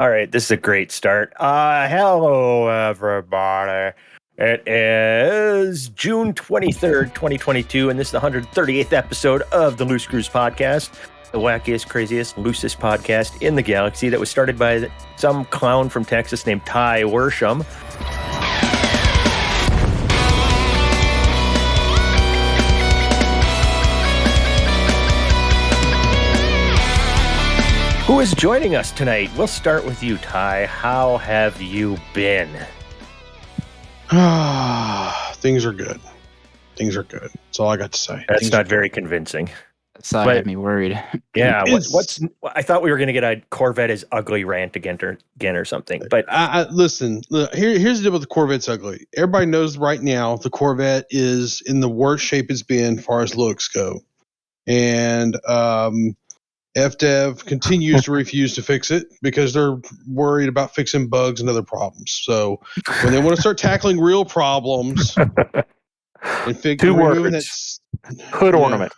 All right, this is a great start. Hello, everybody. It is June 23rd, 2022, and this is the 138th episode of the Loose Screws podcast, the wackiest, craziest, loosest podcast in the galaxy that was started by some clown from Texas named Ty Worsham. Who is joining us tonight? We'll start with you, Ty. How have you been? Things are good. Things are good. That's all I got to say. That's Things not very convincing. That had me worried. Yeah, I thought we were going to get a Corvette is ugly rant again or something. But listen, here's the deal with the Corvette's ugly. Everybody knows right now the Corvette is in the worst shape it's been as far as looks go. And FDev continues to refuse to fix it because they're worried about fixing bugs and other problems. So when they want to start tackling real problems and figuring that hood ornament.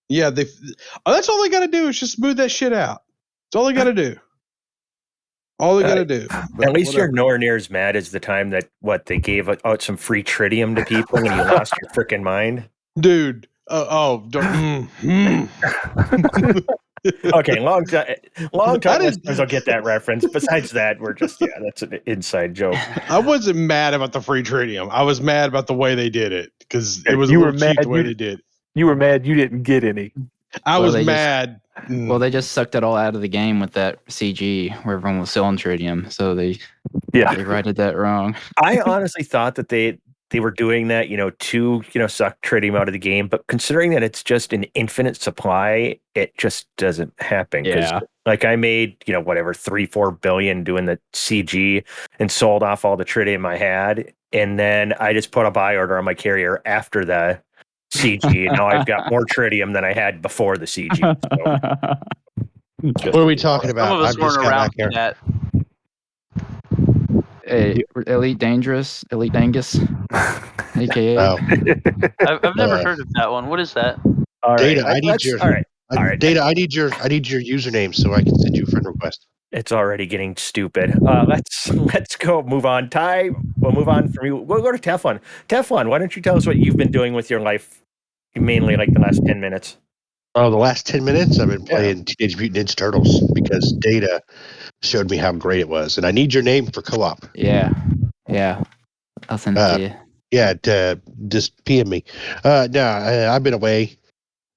Yeah, that's all they got to do is just smooth that shit out. That's all they got to do. All they got to do. But at least you're nowhere near as mad as the time that they gave out some free tritium to people and you lost your freaking mind, dude. Don't. Okay, long time listeners will get that reference. Besides that, that's an inside joke. I wasn't mad about the free tritium. I was mad about the way they did it because it was you a were little cheap mad the way they did. You were mad you didn't get any. I was mad. They just sucked it all out of the game with that CG where everyone was selling tritium. So they righted that wrong. I honestly thought that they were doing that, to suck tritium out of the game. But considering that it's just an infinite supply, it just doesn't happen. Yeah. Like I made, 3-4 billion doing the CG and sold off all the tritium I had. And then I just put a buy order on my carrier after the CG. And now I've got more tritium than I had before the CG. So. What are we talking about? Some of us weren't around for that. Hey, Elite Dangerous, Elite Dangus, aka. Oh. I've never heard of that one. What is that? All right, Data, I need your Data. I need your username so I can send you a friend request. It's already getting stupid. Let's go move on. Ty, we'll move on from you. We'll go to Teflon. Teflon, why don't you tell us what you've been doing with your life, mainly like the last 10 minutes? Oh, the last 10 minutes I've been playing Teenage Mutant Ninja Turtles because Data showed me how great it was, and I need your name for co-op. Yeah, I'll send it to you. Yeah, just PM me. I've been away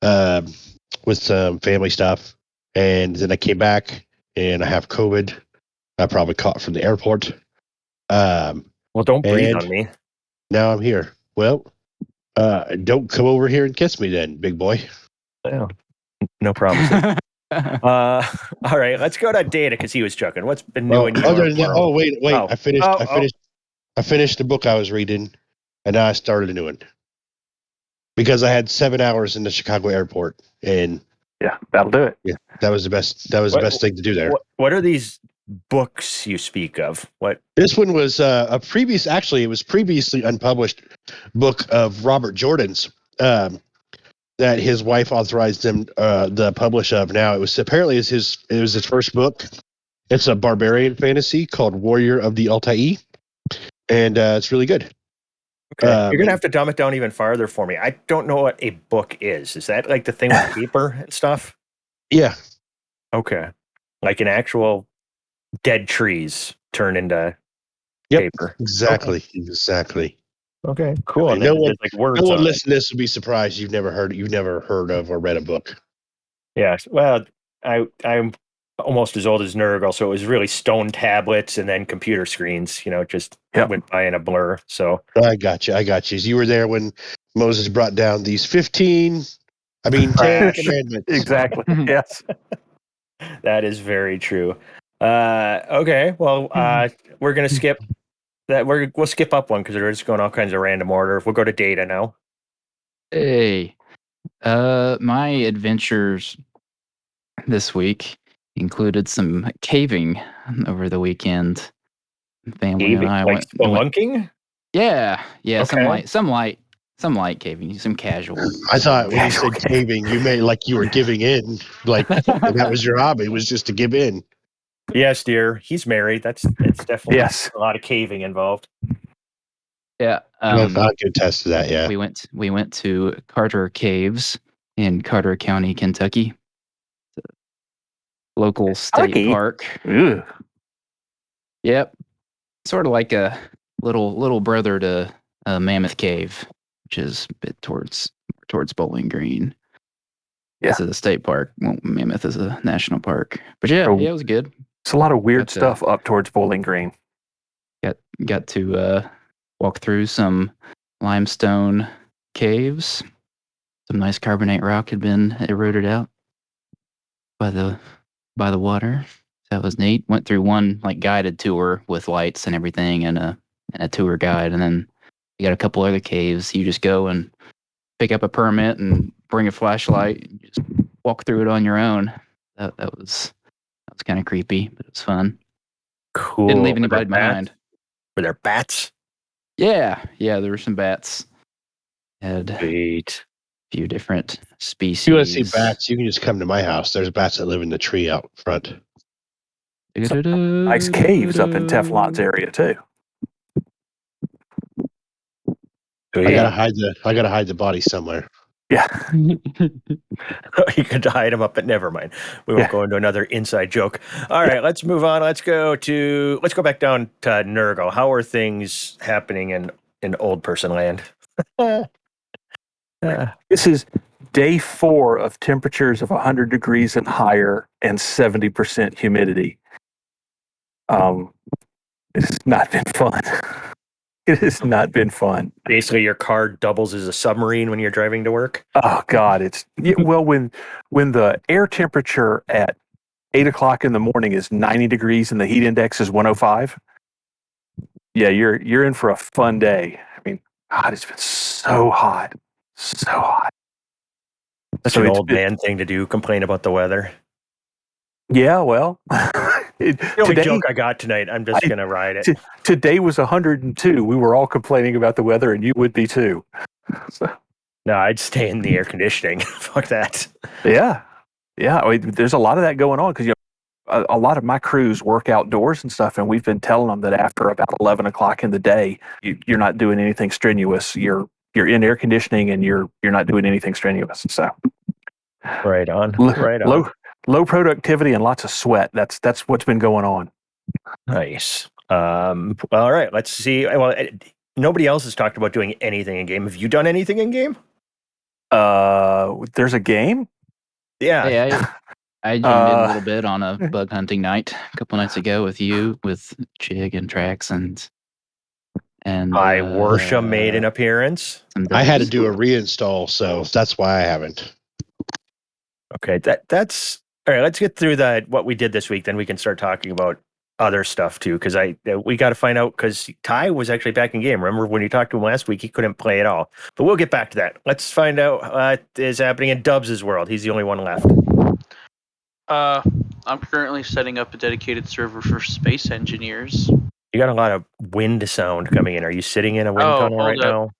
with some family stuff, and then I came back, and I have COVID. I probably caught it from the airport. Well, don't breathe on me. Now I'm here. Well, don't come over here and kiss me then, big boy. Yeah, no problem. All right, let's go to Data because he was joking. What's been new in your world? Wait. Oh. I finished the book I was reading, and now I started a new one because I had 7 hours in the Chicago airport, and yeah, that'll do it. Yeah, that was the best. That was the best thing to do there. What are these books you speak of? What this one was it was previously unpublished book of Robert Jordan's. That his wife authorized him the publish of. Now it was his first book. It's a barbarian fantasy called Warrior of the Altai, and it's really good. Okay. You're gonna have to dumb it down even farther for me. I don't know what a book is. Is that like the thing with paper and stuff? Yeah. Okay. Like an actual dead trees turn into paper. Exactly. Okay. Exactly. Okay, cool. And no one listening to this would be surprised you've never heard of or read a book. Yeah, well, I'm almost as old as Nurgle, so it was really stone tablets and then computer screens. Just went by in a blur. So I got you. You were there when Moses brought down these 10 commandments. Exactly. Yes, that is very true. Okay, well, we're gonna skip. We'll skip up one because we're just going all kinds of random order. We'll go to Data now. Hey, my adventures this week included some caving over the weekend. Family and I went spelunking. Yeah, okay. some light caving, some casual. I thought when you said caving, you meant like you were giving in, like that was your hobby, was just to give in. Yes, dear. He's married. It's definitely Yes. a lot of caving involved. Yeah. I can attest to that. Yeah. We went to Carter Caves in Carter County, Kentucky. Local state Kentucky? park. Ugh. Yep. Sort of like a little brother to Mammoth Cave, which is a bit towards Bowling Green. Yeah. This is a state park. Well, Mammoth is a national park. But yeah, it was good. It's a lot of weird Got to- stuff up towards Bowling Green. Got to walk through some limestone caves. Some nice carbonate rock had been eroded out by the water. That was neat. Went through one like guided tour with lights and everything, and a tour guide, and then you got a couple other caves. You just go and pick up a permit and bring a flashlight. And just walk through it on your own. That was kind of creepy, but it was fun. Cool. Didn't leave anybody behind. Were there bats? Yeah, there were some bats. Had Sweet. a few different species. If you want to see bats, you can just come to my house. There's bats that live in the tree out front. Nice caves up in Teflon's area too. I gotta hide the body somewhere. Yeah. You could hide them up, but never mind. We won't go into another inside joke. All right, let's move on. Let's go back down to Nurgle. How are things happening in old person land? This is day 4 of temperatures of 100 degrees and higher and 70% humidity. It's not been fun. It has not been fun. Basically, your car doubles as a submarine when you're driving to work. Oh God, when the air temperature at 8 o'clock in the morning is 90 degrees and the heat index is 105. Yeah, you're in for a fun day. I mean, God, it's been so hot, so hot. That's an old man thing to do. Complain about the weather. Yeah, well, the only joke I got tonight. I'm just gonna ride it. Today was 102. We were all complaining about the weather, and you would be too. So. No, I'd stay in the air conditioning. Fuck that. Yeah. I mean, there's a lot of that going on because a lot of my crews work outdoors and stuff, and we've been telling them that after about 11 o'clock in the day, you're not doing anything strenuous. You're in air conditioning, and you're not doing anything strenuous. So. Right on. Right on. Low productivity and lots of sweat. That's what's been going on. Nice. All right. Let's see. Well, nobody else has talked about doing anything in game. Have you done anything in game? There's a game. Yeah. Hey, I jumped in a little bit on a bug hunting night a couple nights ago with Chig and Trax and Warsha made an appearance. I had to do a reinstall, so that's why I haven't. Okay, that's all right. Let's get through what we did this week, then we can start talking about other stuff too. Because we got to find out because Ty was actually back in game. Remember when you talked to him last week, he couldn't play at all. But we'll get back to that. Let's find out what is happening in Dubs' world. He's the only one left. I'm currently setting up a dedicated server for space engineers. You got a lot of wind sound coming in. Are you sitting in a wind tunnel right now?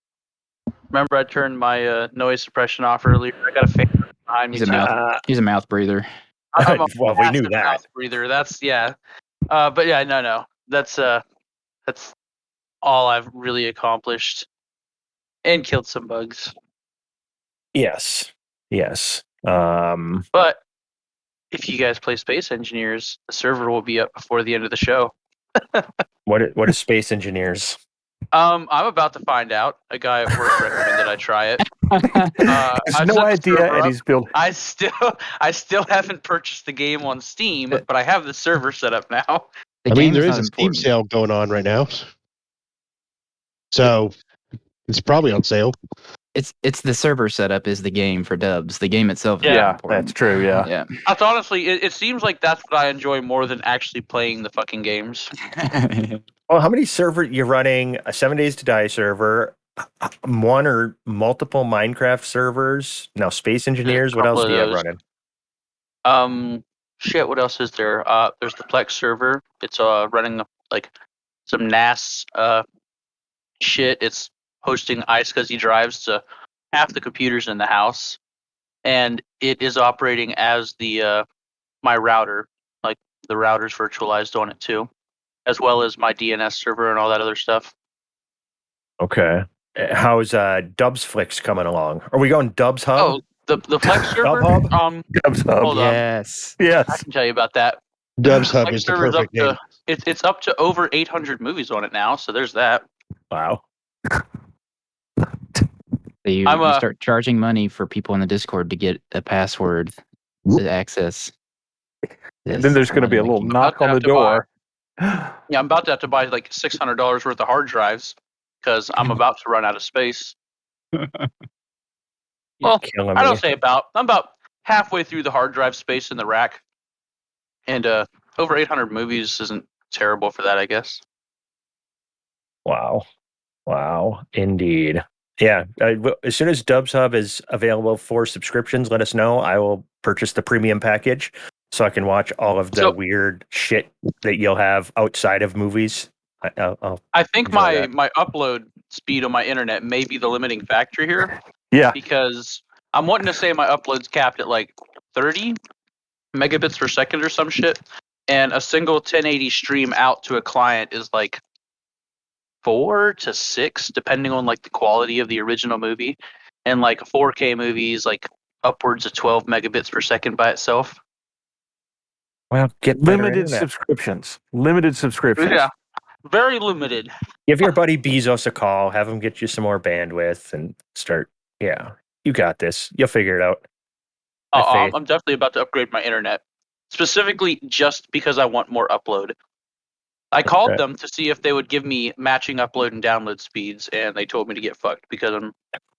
Remember, I turned my noise suppression off earlier. I got a fan behind me. He's a mouth breather. Well, we knew that. Mouth breather. That's but yeah, no. That's all I've really accomplished, and killed some bugs. Yes. But if you guys play Space Engineers, the server will be up before the end of the show. What is Space Engineers? I'm about to find out. A guy at work recommended I try it. I've no idea, and he's built. I still haven't purchased the game on Steam, but I have the server set up now. There is a Steam sale going on right now, so it's probably on sale. It's the server setup is the game for Dubs. The game itself. Yeah, that's true. Yeah. That's honestly, it seems like that's what I enjoy more than actually playing the fucking games. Well, how many servers you're running? A 7 Days to Die server, one or multiple Minecraft servers. Now, Space Engineers. What else do you have running? Shit. What else is there? There's the Plex server. It's running like some NAS shit. It's hosting iSCSI drives to half the computers in the house, and it is operating as the my router, like the routers virtualized on it too, as well as my DNS server and all that other stuff. Okay. How's Dubs Flicks coming along? Are we going Dubs Hub? Oh, the Flex server. Hub? Dubs Hub. Hold on. Yes. I Yes. can tell you about that. Dubs Hub Flex is the server's up perfect name. to it's up to over 800 movies on it now. So there's that. Wow. So you I'm, start charging money for people in the Discord to get a password to access. And then there's going to be a little knock on the door. Yeah, I'm about to have to buy like $600 worth of hard drives because I'm about to run out of space. Well, Killing I me. don't say about. I'm about halfway through the hard drive space in the rack, and over 800 movies isn't terrible for that, I guess. Wow. Wow. Indeed. Yeah. As soon as Dubs Hub is available for subscriptions, let us know. I will purchase the premium package so I can watch all of the weird shit that you'll have outside of movies. I think enjoy my that. my upload speed on my internet may be the limiting factor here Yeah. because I'm wanting to say my upload's capped at like 30 megabits per second or some shit, and a single 1080 stream out to a client is like 4 to 6, depending on like the quality of the original movie, and like a 4K movie is like upwards of 12 megabits per second by itself. Well, get better Limited internet. subscriptions. Limited subscriptions. Yeah, very limited. Give your buddy Bezos a call. Have him get you some more bandwidth and start. Yeah, you got this. You'll figure it out. I'm definitely about to upgrade my internet, specifically just because I want more upload. I called them to see if they would give me matching upload and download speeds, and they told me to get fucked because I'm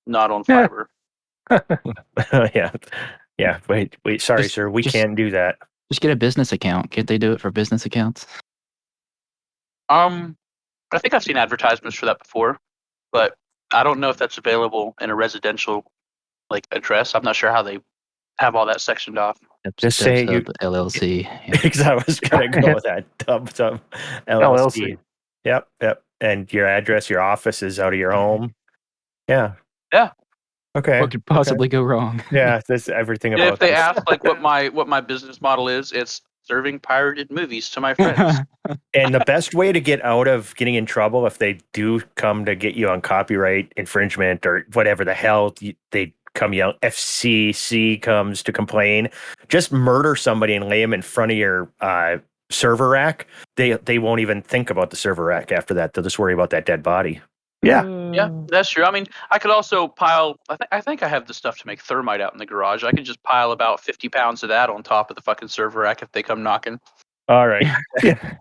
not on fiber. Yeah. Yeah. Wait. Sorry, sir. We can't do that. Just get a business account. Can't they do it for business accounts? I think I've seen advertisements for that before, but I don't know if that's available in a residential like address. I'm not sure how they have all that sectioned off. Just say you LLC. Because I was gonna go with that Dubs Hub LLC. Yep. And your address, your office is out of your home. Yeah. Yeah. Okay. What could possibly go wrong? Yeah, that's everything And about if they this. ask like what my business model is, it's serving pirated movies to my friends. And the best way to get out of getting in trouble if they do come to get you on copyright infringement or whatever the hell they come out, FCC comes to complain, just murder somebody and lay them in front of your server rack. They won't even think about the server rack after that. They'll just worry about that dead body. Yeah, that's true. I mean, I could also pile. I think I have the stuff to make thermite out in the garage. I could just pile about 50 pounds of that on top of the fucking server rack if they come knocking. All right.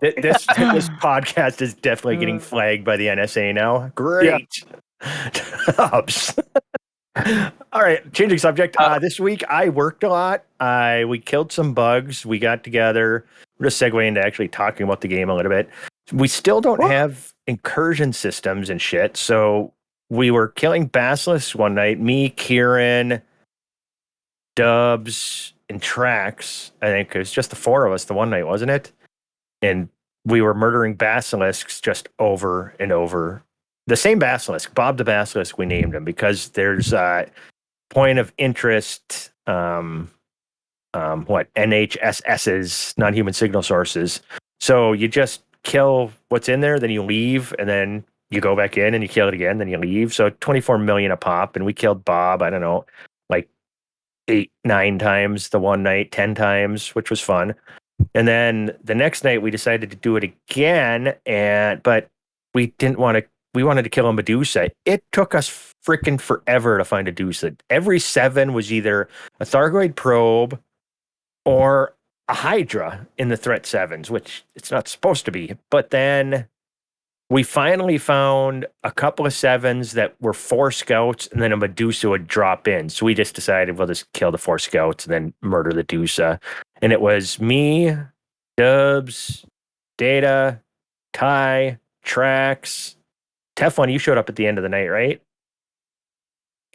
This podcast is definitely getting flagged by the NSA now. Great. Oops. All right, changing subject. This week I worked a lot. We killed some bugs. We got together. We're just segue into actually talking about the game a little bit. We still don't have incursion systems and shit. So we were killing basilisks one night. Me, Kieran, Dubs, and Trax. I think it was just the four of us the one night, wasn't it? And we were murdering basilisks just over and over. The same basilisk, Bob the Basilisk, we named him because there's point of interest, NHSS's, non-human signal sources. So you just kill what's in there, then you leave, and then you go back in and you kill it again, then you leave. So 24 million a pop, and we killed Bob, I don't know, like 8-9 times the one night, 10 times, which was fun. And then the next night we decided to do it again, but we wanted to kill a Medusa. It took us freaking forever to find a Medusa. Every 7 was either a Thargoid probe or a Hydra in the threat 7s, which it's not supposed to be. But then we finally found a couple of 7s that were 4 scouts, and then a Medusa would drop in. So we just decided we'll just kill the 4 scouts and then murder the Medusa. And it was me, Dubs, Data, Ty, Trax, Teflon. You showed up at the end of the night, right?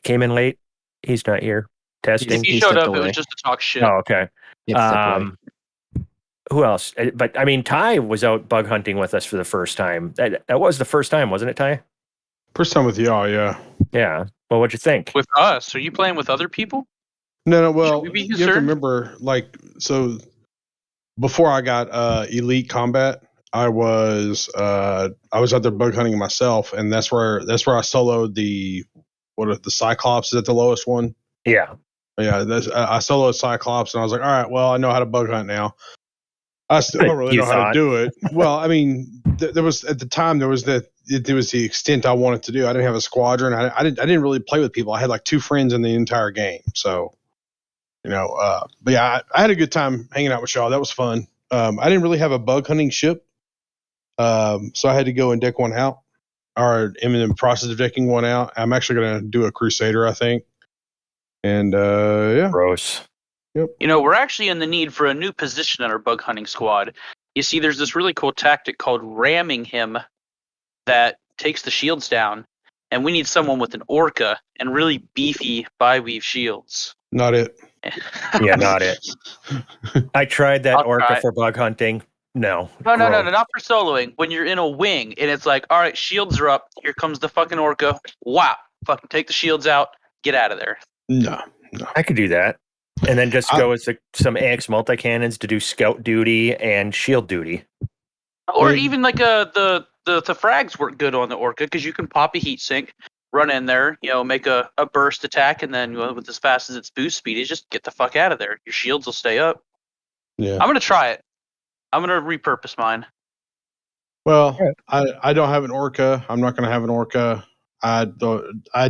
Came in late. He's not here. Testing. If he showed up, it was just to talk shit. Oh, okay. Who else? But I mean, Ty was out bug hunting with us for the first time. That was the first time, wasn't it, Ty? First time with y'all, yeah. Yeah. Well, what'd you think? With us? Are you playing with other people? No. Well, Should we be you have to concerned? remember, like, so before I got Elite Combat, I was out there bug hunting myself, and that's where I soloed the Cyclops. Is that the lowest one? Yeah. Yeah, I soloed Cyclops, and I was like, all right, well, I know how to bug hunt now. I still don't really know how to do it. Well, I mean, there was at the time there was the extent I wanted to do. I didn't have a squadron. I didn't really play with people. I had like 2 friends in the entire game. So, but yeah, I had a good time hanging out with y'all. That was fun. I didn't really have a bug hunting ship, so I had to go and deck one out, or am in the process of decking one out. I'm actually going to do a Crusader, I think. And yeah, Gross. Yep. We're actually in the need for a new position in our bug hunting squad. You see, there's this really cool tactic called ramming him that takes the shields down, and we need someone with an orca and really beefy bi-weave shields. Not it. Yeah, not it. I tried that orca for bug hunting. No, not for soloing. When you're in a wing and it's like, all right, shields are up. Here comes the fucking orca. Wow, fucking take the shields out. Get out of there. No. I could do that. And then just go with some AX multi-cannons to do scout duty and shield duty. Or even like the frags work good on the orca because you can pop a heat sink, run in there, make a burst attack, and then with as fast as its boost speed is, just get the fuck out of there. Your shields will stay up. Yeah. I'm gonna try it. I'm gonna repurpose mine. Well, I don't have an orca. I'm not gonna have an orca. I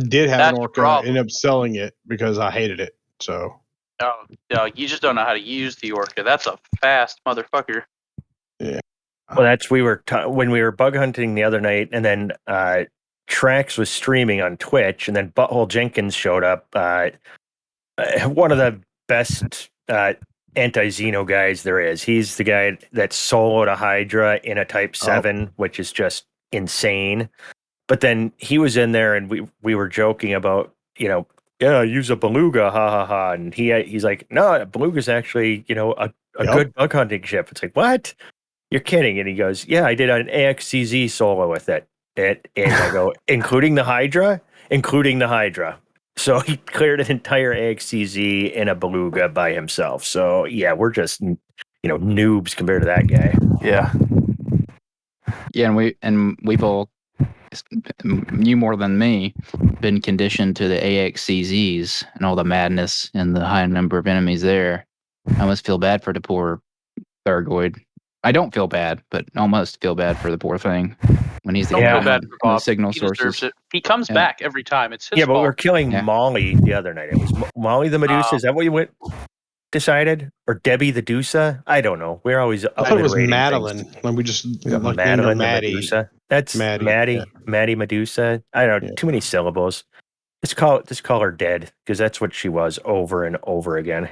did have an orca. Ended up selling it because I hated it. So. Oh, no, you just don't know how to use the orca. That's a fast motherfucker. Yeah. Well, that's when we were bug hunting the other night, and then Trax was streaming on Twitch, and then Butthole Jenkins showed up. One of the best anti-Xeno guys there is. He's the guy that soloed a Hydra in a Type 7, which is just insane. But then he was in there, and we were joking about, yeah, use a beluga, ha ha ha. And he's like, no, a beluga's actually, a good bug hunting ship. It's like, what? You're kidding. And he goes, yeah, I did an AXCZ solo with it. And I go, including the Hydra? Including the Hydra. So he cleared an entire AXCZ in a beluga by himself. So yeah, we're just, noobs compared to that guy. Yeah. Yeah, and we've all, you more than me, been conditioned to the AXCZs and all the madness and the high number of enemies there. I almost feel bad for the poor Thargoid. I don't feel bad, but almost feel bad for the poor thing when he's the signal sources. He comes back every time. It's his fault. But we're killing Molly the other night. It was Molly the Medusa. Is that what you decided? Or Debbie the Dusa? I don't know. We're always. I thought it was Madeline. Like we just like Madeline the Maddie. Medusa. That's Maddie Medusa. I don't know. Too many syllables. Just call her dead, because that's what she was over and over again.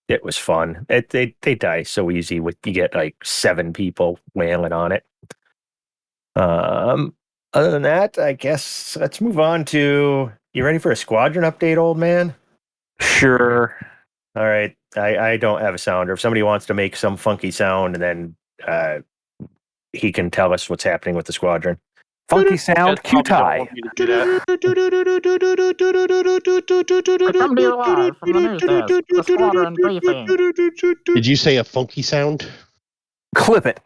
It was fun. They die so easy with you get like 7 people wailing on it. Other than that, I guess let's move on to, you ready for a squadron update, old man? Sure. All right. I don't have a sounder. If somebody wants to make some funky sound, and then he can tell us what's happening with the squadron. Funky sound, Q-tie. Did you say a funky sound? Clip it.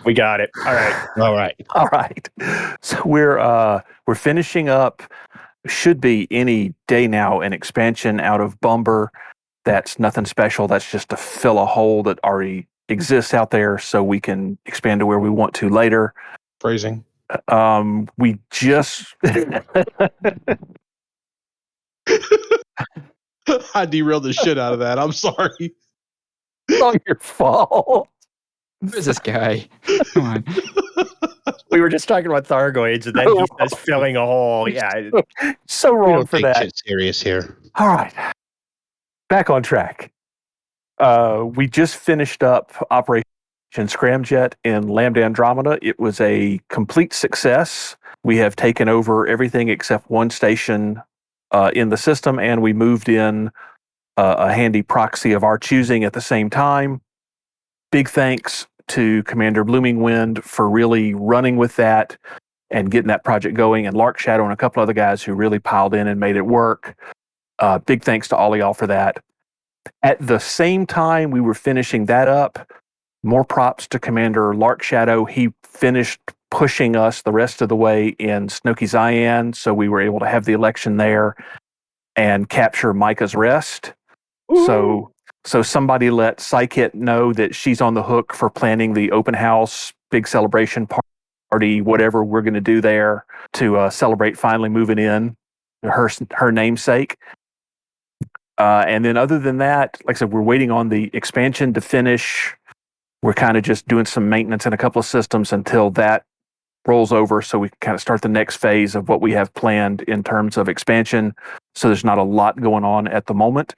We got it. All right. So we're finishing up. Should be any day now an expansion out of Bumbur. That's nothing special. That's just to fill a hole that already exists out there, so we can expand to where we want to later. Phrasing. We just I derailed the shit out of that. I'm sorry. It's all your fault. Who is this guy? Come on. We were just talking about Thargoids, and then he says filling a hole. Yeah. So wrong We don't for take that. shit serious here. All right. Back on track. We just finished up Operation ScramJet in Lambda Andromeda. It was a complete success. We have taken over everything except one station in the system, and we moved in a handy proxy of our choosing at the same time. Big thanks to Commander Bloomingwind for really running with that and getting that project going, and Lark Shadow and a couple other guys who really piled in and made it work. Big thanks to all of y'all for that. At the same time we were finishing that up, more props to Commander Lark Shadow. He finished pushing us the rest of the way in Snoqui Xian, so we were able to have the election there and capture Myka's Rest. So somebody let Psykit know that she's on the hook for planning the open house, big celebration party, whatever we're going to do there to celebrate finally moving in, her namesake. And then other than that, like I said, we're waiting on the expansion to finish. We're kind of just doing some maintenance in a couple of systems until that rolls over, so we can kind of start the next phase of what we have planned in terms of expansion. So there's not a lot going on at the moment.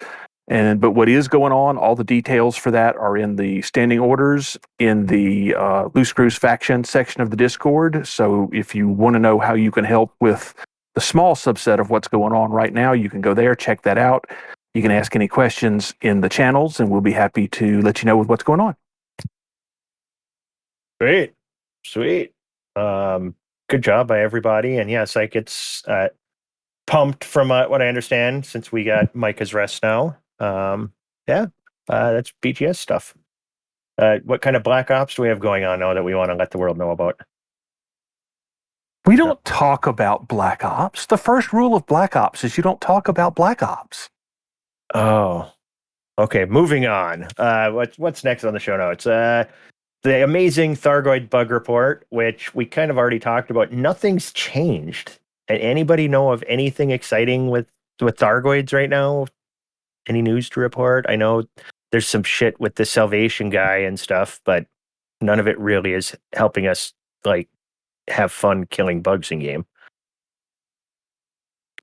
But what is going on, all the details for that are in the standing orders in the Loose Screws faction section of the Discord. So if you want to know how you can help with the small subset of what's going on right now, you can go there, check that out. You can ask any questions in the channels, and we'll be happy to let you know with what's going on. Sweet. Good job by everybody. And yeah, Psychit's pumped from what I understand, since we got Myka's Rest now. That's BGS stuff. What kind of Black Ops do we have going on now that we want to let the world know about? We don't talk about Black Ops. The first rule of Black Ops is you don't talk about Black Ops. Oh, okay. Moving on. What's next on the show notes? The amazing Thargoid Bug Report, which we kind of already talked about. Nothing's changed. Anybody know of anything exciting with Thargoids right now? Any news to report? I know there's some shit with the Salvation guy and stuff, but none of it really is helping us like have fun killing bugs in game.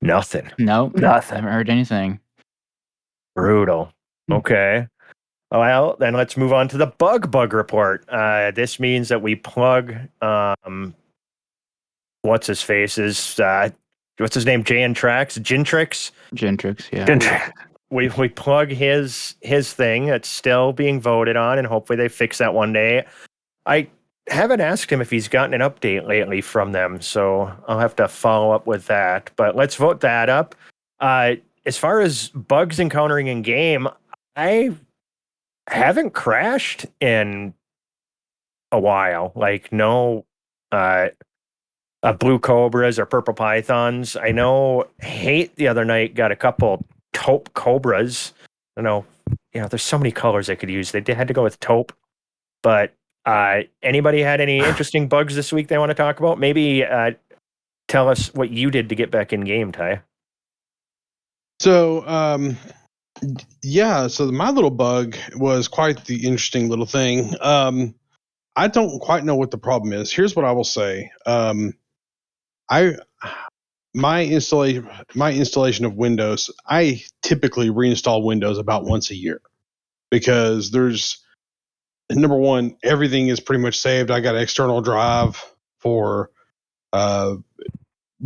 Nothing. Nope. Nothing. Haven't heard anything. Brutal. Okay. Well, then let's move on to the Bug Report. This means that we plug what's his name? Gentrix, yeah. Gentrix. We plug his thing that's still being voted on, and hopefully they fix that one day. I haven't asked him if he's gotten an update lately from them, so I'll have to follow up with that. But let's vote that up. As far as bugs encountering in game, I haven't crashed in a while. Like no blue cobras or purple pythons. I know Hate the other night got a couple taupe cobras. I know, there's so many colors I could use. They had to go with taupe. But anybody had any interesting bugs this week they want to talk about? Maybe tell us what you did to get back in game, Ty. So, so my little bug was quite the interesting little thing. I don't quite know what the problem is. Here's what I will say. My installation of Windows, I typically reinstall Windows about once a year because there's, number one, everything is pretty much saved. I got an external drive for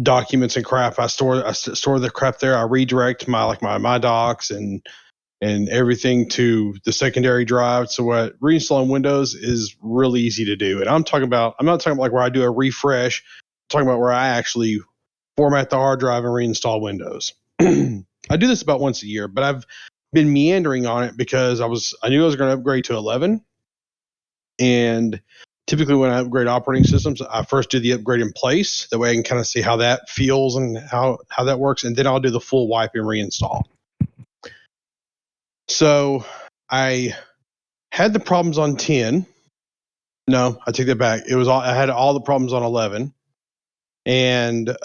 documents and crap. I store the crap there. I redirect my docs and everything to the secondary drive. So what reinstalling Windows is really easy to do. And I'm not talking about like where I do a refresh. I'm talking about where I actually format the hard drive and reinstall Windows. I do this about once a year, but I've been meandering on it because I knew I was going to upgrade to 11. And typically when I upgrade operating systems, I first do the upgrade in place. That way I can kind of see how that feels and how that works. And then I'll do the full wipe and reinstall. So I had the problems on 10. No, I take that back. I had all the problems on 11. And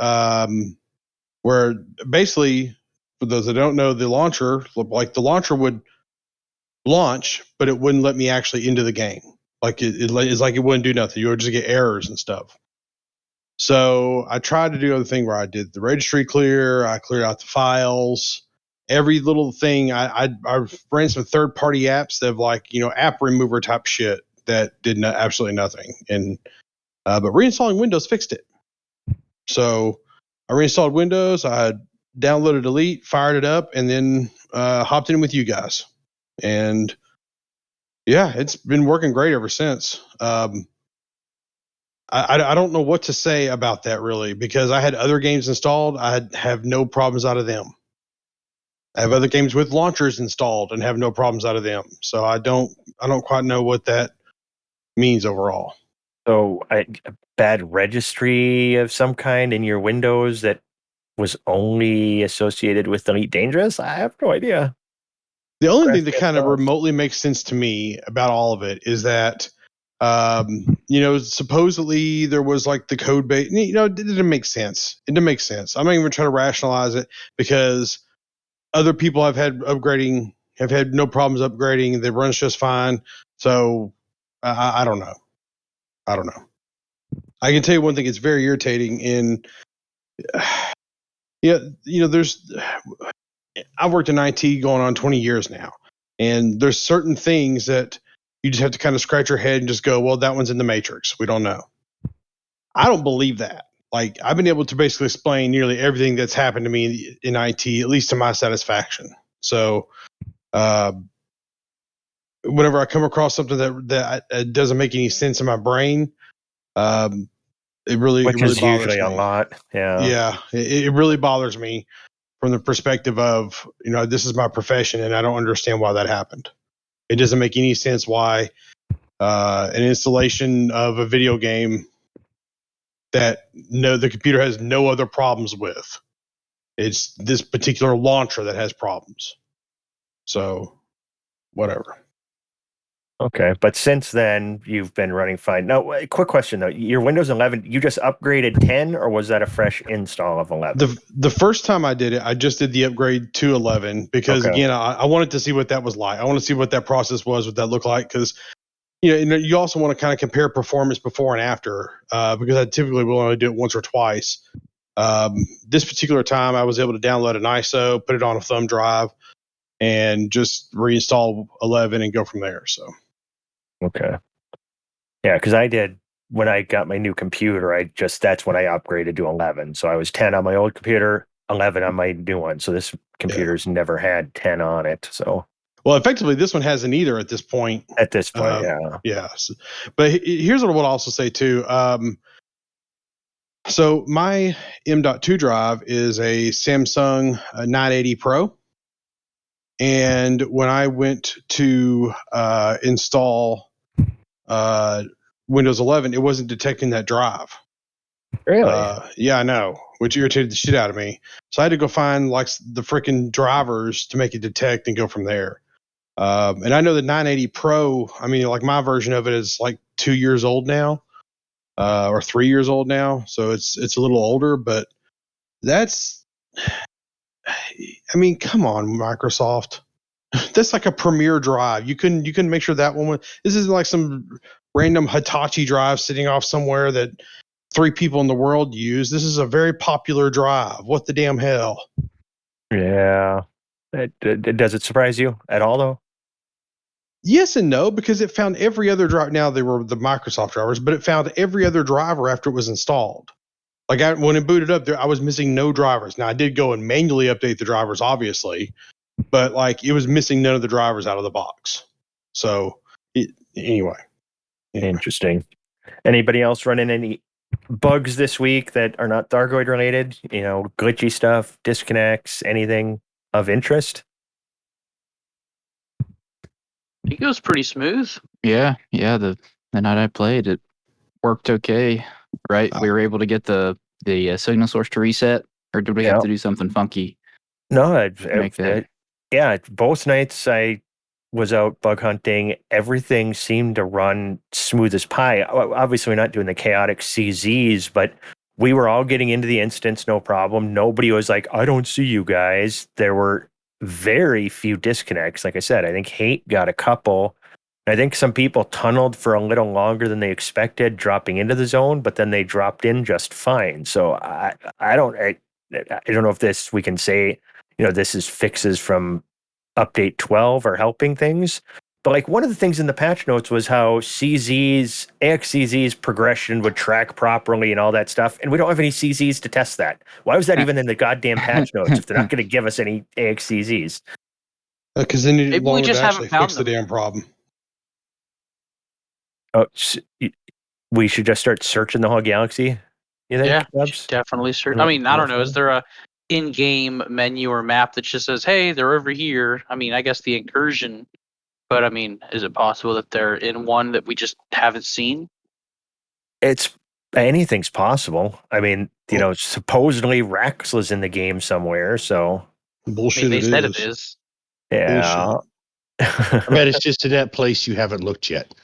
where basically, for those that don't know, the launcher would launch, but it wouldn't let me actually into the game. Like it's like it wouldn't do nothing. You would just get errors and stuff. So I tried to do other thing where I did the registry clear. I cleared out the files. Every little thing. I ran some third-party apps that have app remover type shit that did absolutely nothing. And but reinstalling Windows fixed it. So I reinstalled Windows. I downloaded Elite, fired it up, and then hopped in with you guys. And yeah, it's been working great ever since. I don't know what to say about that really, because I had other games installed. I have no problems out of them. I have other games with launchers installed and have no problems out of them. So I don't quite know what that means overall. So a bad registry of some kind in your Windows that was only associated with Elite Dangerous? I have no idea. The only thing that kind of remotely makes sense to me about all of it is that, supposedly there was like the code base. It didn't make sense. It didn't make sense. I'm not even trying to rationalize it because other people have had no problems upgrading. They runs just fine. So I don't know. I don't know. I can tell you one thing. It's very irritating. I've worked in IT going on 20 years now, and there's certain things that you just have to kind of scratch your head and just go, well, that one's in the matrix. We don't know. I don't believe that. Like, I've been able to basically explain nearly everything that's happened to me in IT, at least to my satisfaction. So, whenever I come across something that doesn't make any sense in my brain, it really bothers usually me. A lot. Yeah, it really bothers me from the perspective of, this is my profession and I don't understand why that happened. It doesn't make any sense why an installation of a video game that the computer has no other problems with. It's this particular launcher that has problems. So, whatever. Okay, but since then you've been running fine. Now, quick question though: your Windows 11, you just upgraded 10, or was that a fresh install of 11? The first time I did it, I just did the upgrade to 11 because again, I wanted to see what that was like. I want to see what that process was, what that looked like, because you also want to kind of compare performance before and after, because I typically will only do it once or twice. This particular time, I was able to download an ISO, put it on a thumb drive, and just reinstall 11 and go from there. So. Okay. Yeah, because I did when I got my new computer. That's when I upgraded to 11. So I was 10 on my old computer, 11 on my new one. So this computer's never had 10 on it. So. Well, effectively, this one hasn't either at this point. At this point, yeah. Yeah. But here's what I will also say, too. So my M.2 drive is a Samsung 980 Pro. And when I went to install Windows 11, it wasn't detecting that drive. Really? Yeah, I know, which irritated the shit out of me. So I had to go find like the freaking drivers to make it detect and go from there. And I know the 980 Pro, I mean, like my version of it is like 2 years old now, or 3 years old now. So it's a little older, but I mean, come on, Microsoft. That's like a premier drive. You can make sure that one this isn't like some random Hitachi drive sitting off somewhere that 3 people in the world use. This is a very popular drive. What the damn hell? Yeah. Does it surprise you at all, though? Yes and no, because it found every other drive. Now they were the Microsoft drivers, but it found every other driver after it was installed. Like when it booted up, I was missing no drivers. Now I did go and manually update the drivers, obviously, but like it was missing none of the drivers out of the box. So anyway. Interesting. Anybody else running any bugs this week that are not Thargoid related? Glitchy stuff, disconnects, anything of interest? I think it was pretty smooth. Yeah. The night I played, it worked okay. Right, we were able to get the signal source to reset, or did we have to do something funky? No, both nights I was out bug hunting. Everything seemed to run smooth as pie. Obviously, we're not doing the chaotic CZs, but we were all getting into the instance, no problem. Nobody was like, I don't see you guys. There were very few disconnects. Like I said, I think Hate got a couple. I think some people tunneled for a little longer than they expected dropping into the zone, but then they dropped in just fine. So I don't know if we can say, this is fixes from update 12 are helping things. But like one of the things in the patch notes was how AXCZ's progression would track properly and all that stuff. And we don't have any CZs to test that. Why was that even in the goddamn patch notes if they're not going to give us any AXCZs? Because then you Maybe we just haven't found fix the damn problem. Oh, we should just start searching the whole galaxy. You think? Yeah, definitely search. I mean, I don't know. Is there in-game menu or map that just says, "Hey, they're over here." I mean, I guess the incursion, but I mean, is it possible that they're in one that we just haven't seen? It's anything's possible. I mean, supposedly Rex was in the game somewhere, so I Bullshit. mean, they said is. it is. yeah. I bet it's just in that place you haven't looked yet.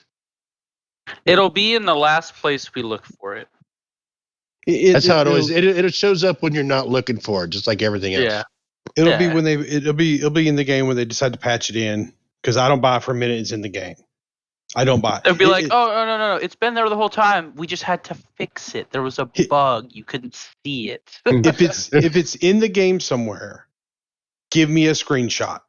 It'll be in the last place we look for it. That's how it always. It shows up when you're not looking for it, just like everything else. Yeah. It'll be when it'll be in the game when they decide to patch it in. Because I don't buy it for a minute it's in the game. I don't buy it. They'll be like, "Oh no! It's been there the whole time. We just had to fix it. There was a bug. You couldn't see it." if it's in the game somewhere, give me a screenshot.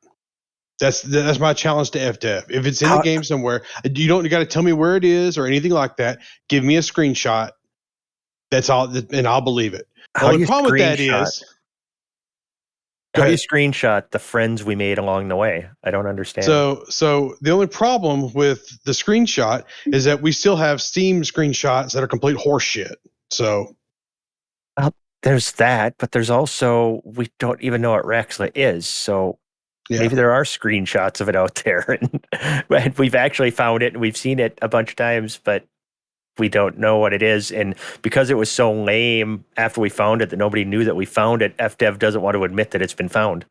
That's my challenge to FDev. If it's in the game somewhere, you don't got to tell me where it is or anything like that. Give me a screenshot. That's all, and I'll believe it. How do you problem with that is, how do you screenshot the friends we made along the way? I don't understand. So the only problem with the screenshot is that we still have Steam screenshots that are complete horseshit. So there's that, but there's also we don't even know what Rexla is. So maybe there are screenshots of it out there, and we've actually found it and we've seen it a bunch of times, but we don't know what it is. And because it was so lame after we found it that nobody knew that we found it, FDev doesn't want to admit that it's been found.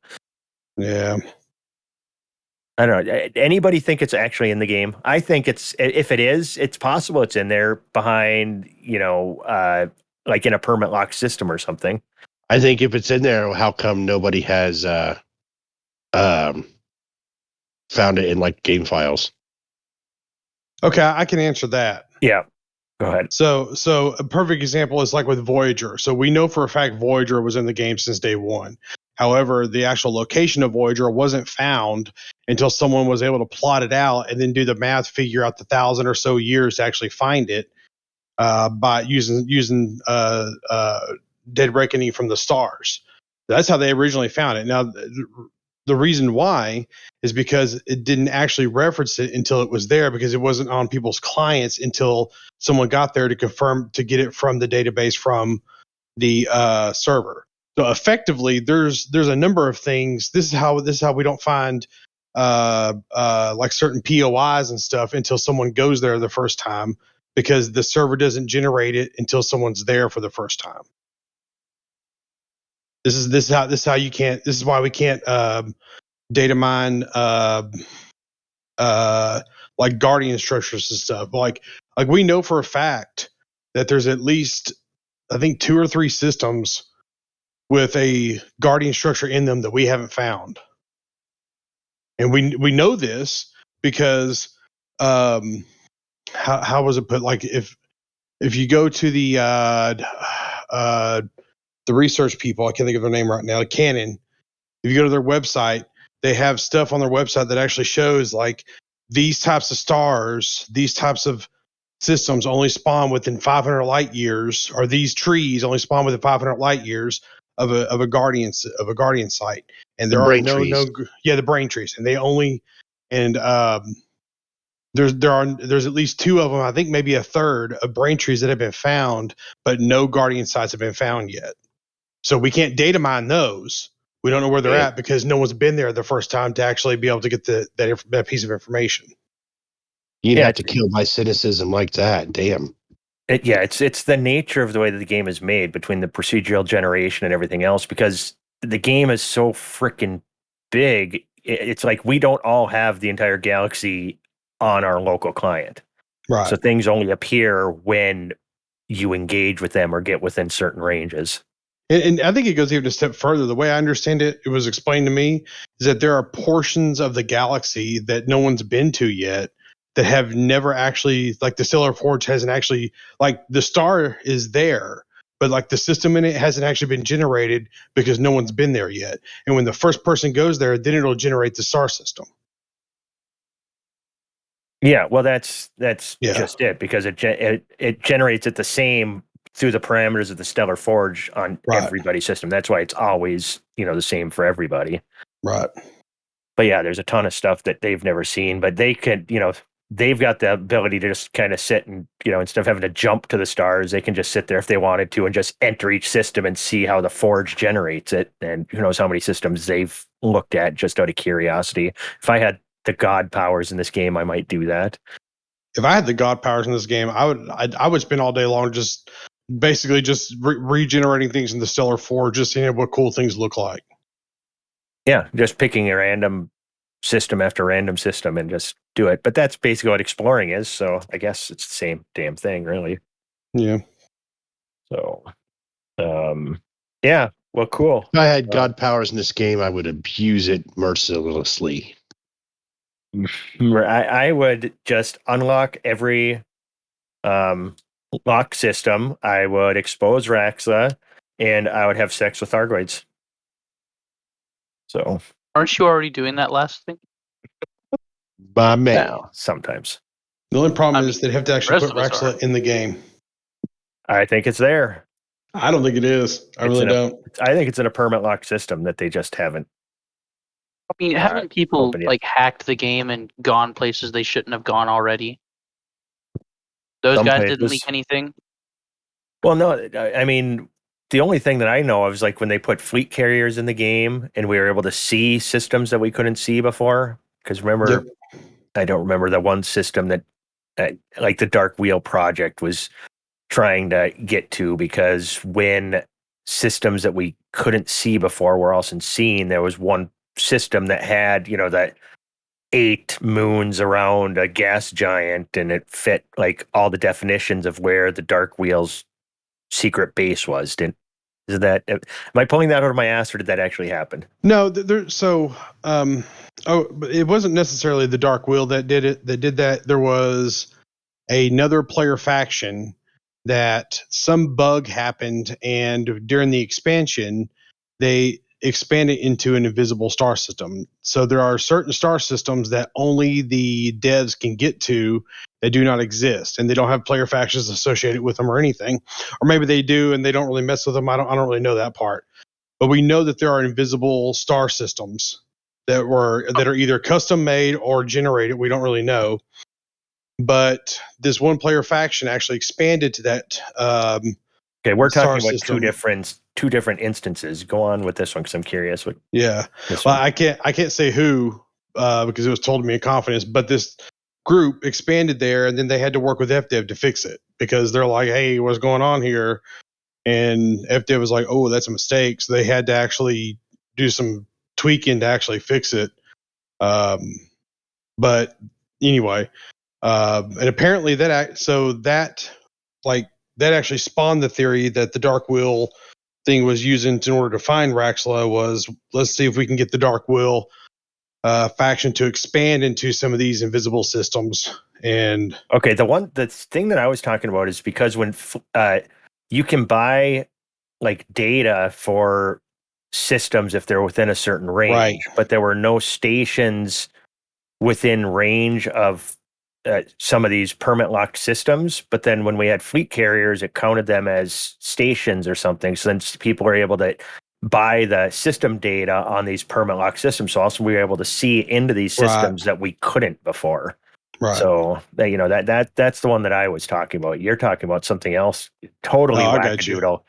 Yeah. I don't know. Anybody think it's actually in the game? I think if it is, it's possible it's in there behind, like in a permit lock system or something. I think if it's in there, how come nobody has found it in like game files? Okay, I can answer that. Yeah. Go ahead. So a perfect example is like with Voyager. So we know for a fact Voyager was in the game since day one. However, the actual location of Voyager wasn't found until someone was able to plot it out and then do the math, figure out the 1,000 or so years to actually find it by using Dead Reckoning from the stars. That's how they originally found it. Now, the reason why is because it didn't actually reference it until it was there, because it wasn't on people's clients until someone got there to confirm, to get it from the database from the server. So effectively, there's a number of things. This is how we don't find like certain POIs and stuff until someone goes there the first time, because the server doesn't generate it until someone's there for the first time. This is how you can't. This is why we can't data mine like guardian structures and stuff. Like we know for a fact that there's at least, I think, 2 or 3 systems with a guardian structure in them that we haven't found, and we know this because how was it put? Like if you go to the research people, I can't think of their name right now, Canon. If you go to their website, they have stuff on their website that actually shows like these types of stars, these types of systems only spawn within 500 light years, or these trees only spawn within 500 light years of a guardian site. And there are the brain trees, and they only there's at least 2 of them, I think maybe a third, of brain trees that have been found, but no guardian sites have been found yet. So we can't data mine those. We don't know where they're at because no one's been there the first time to actually be able to get that piece of information. You'd have to kill my cynicism like that. Damn. It's the nature of the way that the game is made, between the procedural generation and everything else, because the game is so freaking big. It's like we don't all have the entire galaxy on our local client. Right. So things only appear when you engage with them or get within certain ranges. And I think it goes even a step further. The way I understand it, it was explained to me, is that there are portions of the galaxy that no one's been to yet that have never actually, like the Stellar Forge hasn't actually, like the star is there, but like the system in it hasn't actually been generated because no one's been there yet. And when the first person goes there, then it'll generate the star system. Yeah, well, that's just it, because it generates it the same through the parameters of the Stellar Forge on everybody's system. That's why it's always, the same for everybody. Right. But yeah, there's a ton of stuff that they've never seen, but they could, they've got the ability to just kind of sit and, instead of having to jump to the stars, they can just sit there if they wanted to and just enter each system and see how the forge generates it. And who knows how many systems they've looked at just out of curiosity. If I had the god powers in this game, I might do that. If I had the god powers in this game, I would spend all day long just basically just regenerating things in the Stellar Forge, just seeing what cool things look like. Yeah, just picking a random system after random system and just do it. But that's basically what exploring is. So I guess it's the same damn thing, really. Yeah. So, yeah. Well, cool. If I had god powers in this game, I would abuse it mercilessly. I would just unlock every lock system. I would expose Raxla, and I would have sex with Thargoids. So, aren't you already doing that last thing? By me. now, sometimes. The only problem is they'd have to actually put Raxla in the game. I think it's there. I don't think it is. I really don't. I think it's in a permanent lock system that they just haven't. I mean, haven't people like hacked the game and gone places they shouldn't have gone already? Those guys didn't leak anything? Well, no. I mean, the only thing that I know of is like when they put fleet carriers in the game and we were able to see systems that we couldn't see before. Because remember, I don't remember the one system that like the Dark Wheel project was trying to get to, because when systems that we couldn't see before were also seen, there was one system that had, that 8 moons around a gas giant, and it fit like all the definitions of where the Dark Wheel's secret base was. Am I pulling that out of my ass, or did that actually happen? No, it wasn't necessarily the Dark Wheel that did it. That did that. There was another player faction that some bug happened, and during the expansion, they expanded into an invisible star system. So there are certain star systems that only the devs can get to that do not exist, and they don't have player factions associated with them or anything. Or maybe they do, and they don't really mess with them. I don't really know that part. But we know that there are invisible star systems that are either custom made or generated. We don't really know. But this one player faction actually expanded to that. Okay, we're talking about two different instances. Go on with this one because I'm curious. Well, I can't say who because it was told to me in confidence. But this group expanded there, and then they had to work with FDev to fix it, because they're like, "Hey, what's going on here?" And FDev was like, "Oh, that's a mistake." So they had to actually do some tweaking to actually fix it. But anyway, and apparently that actually spawned the theory that the Dark Wheel thing was using in order to find Raxla was, let's see if we can get the Dark Wheel faction to expand into some of these invisible systems. And okay, the thing that I was talking about is because when you can buy like data for systems if they're within a certain range, right, but there were no stations within range of some of these permanent locked systems. But then when we had fleet carriers, it counted them as stations or something. So then people were able to buy the system data on these permanent locked systems. So also we were able to see into these systems that we couldn't before. Right. So that's the one that I was talking about. You're talking about something else totally wackadoodle.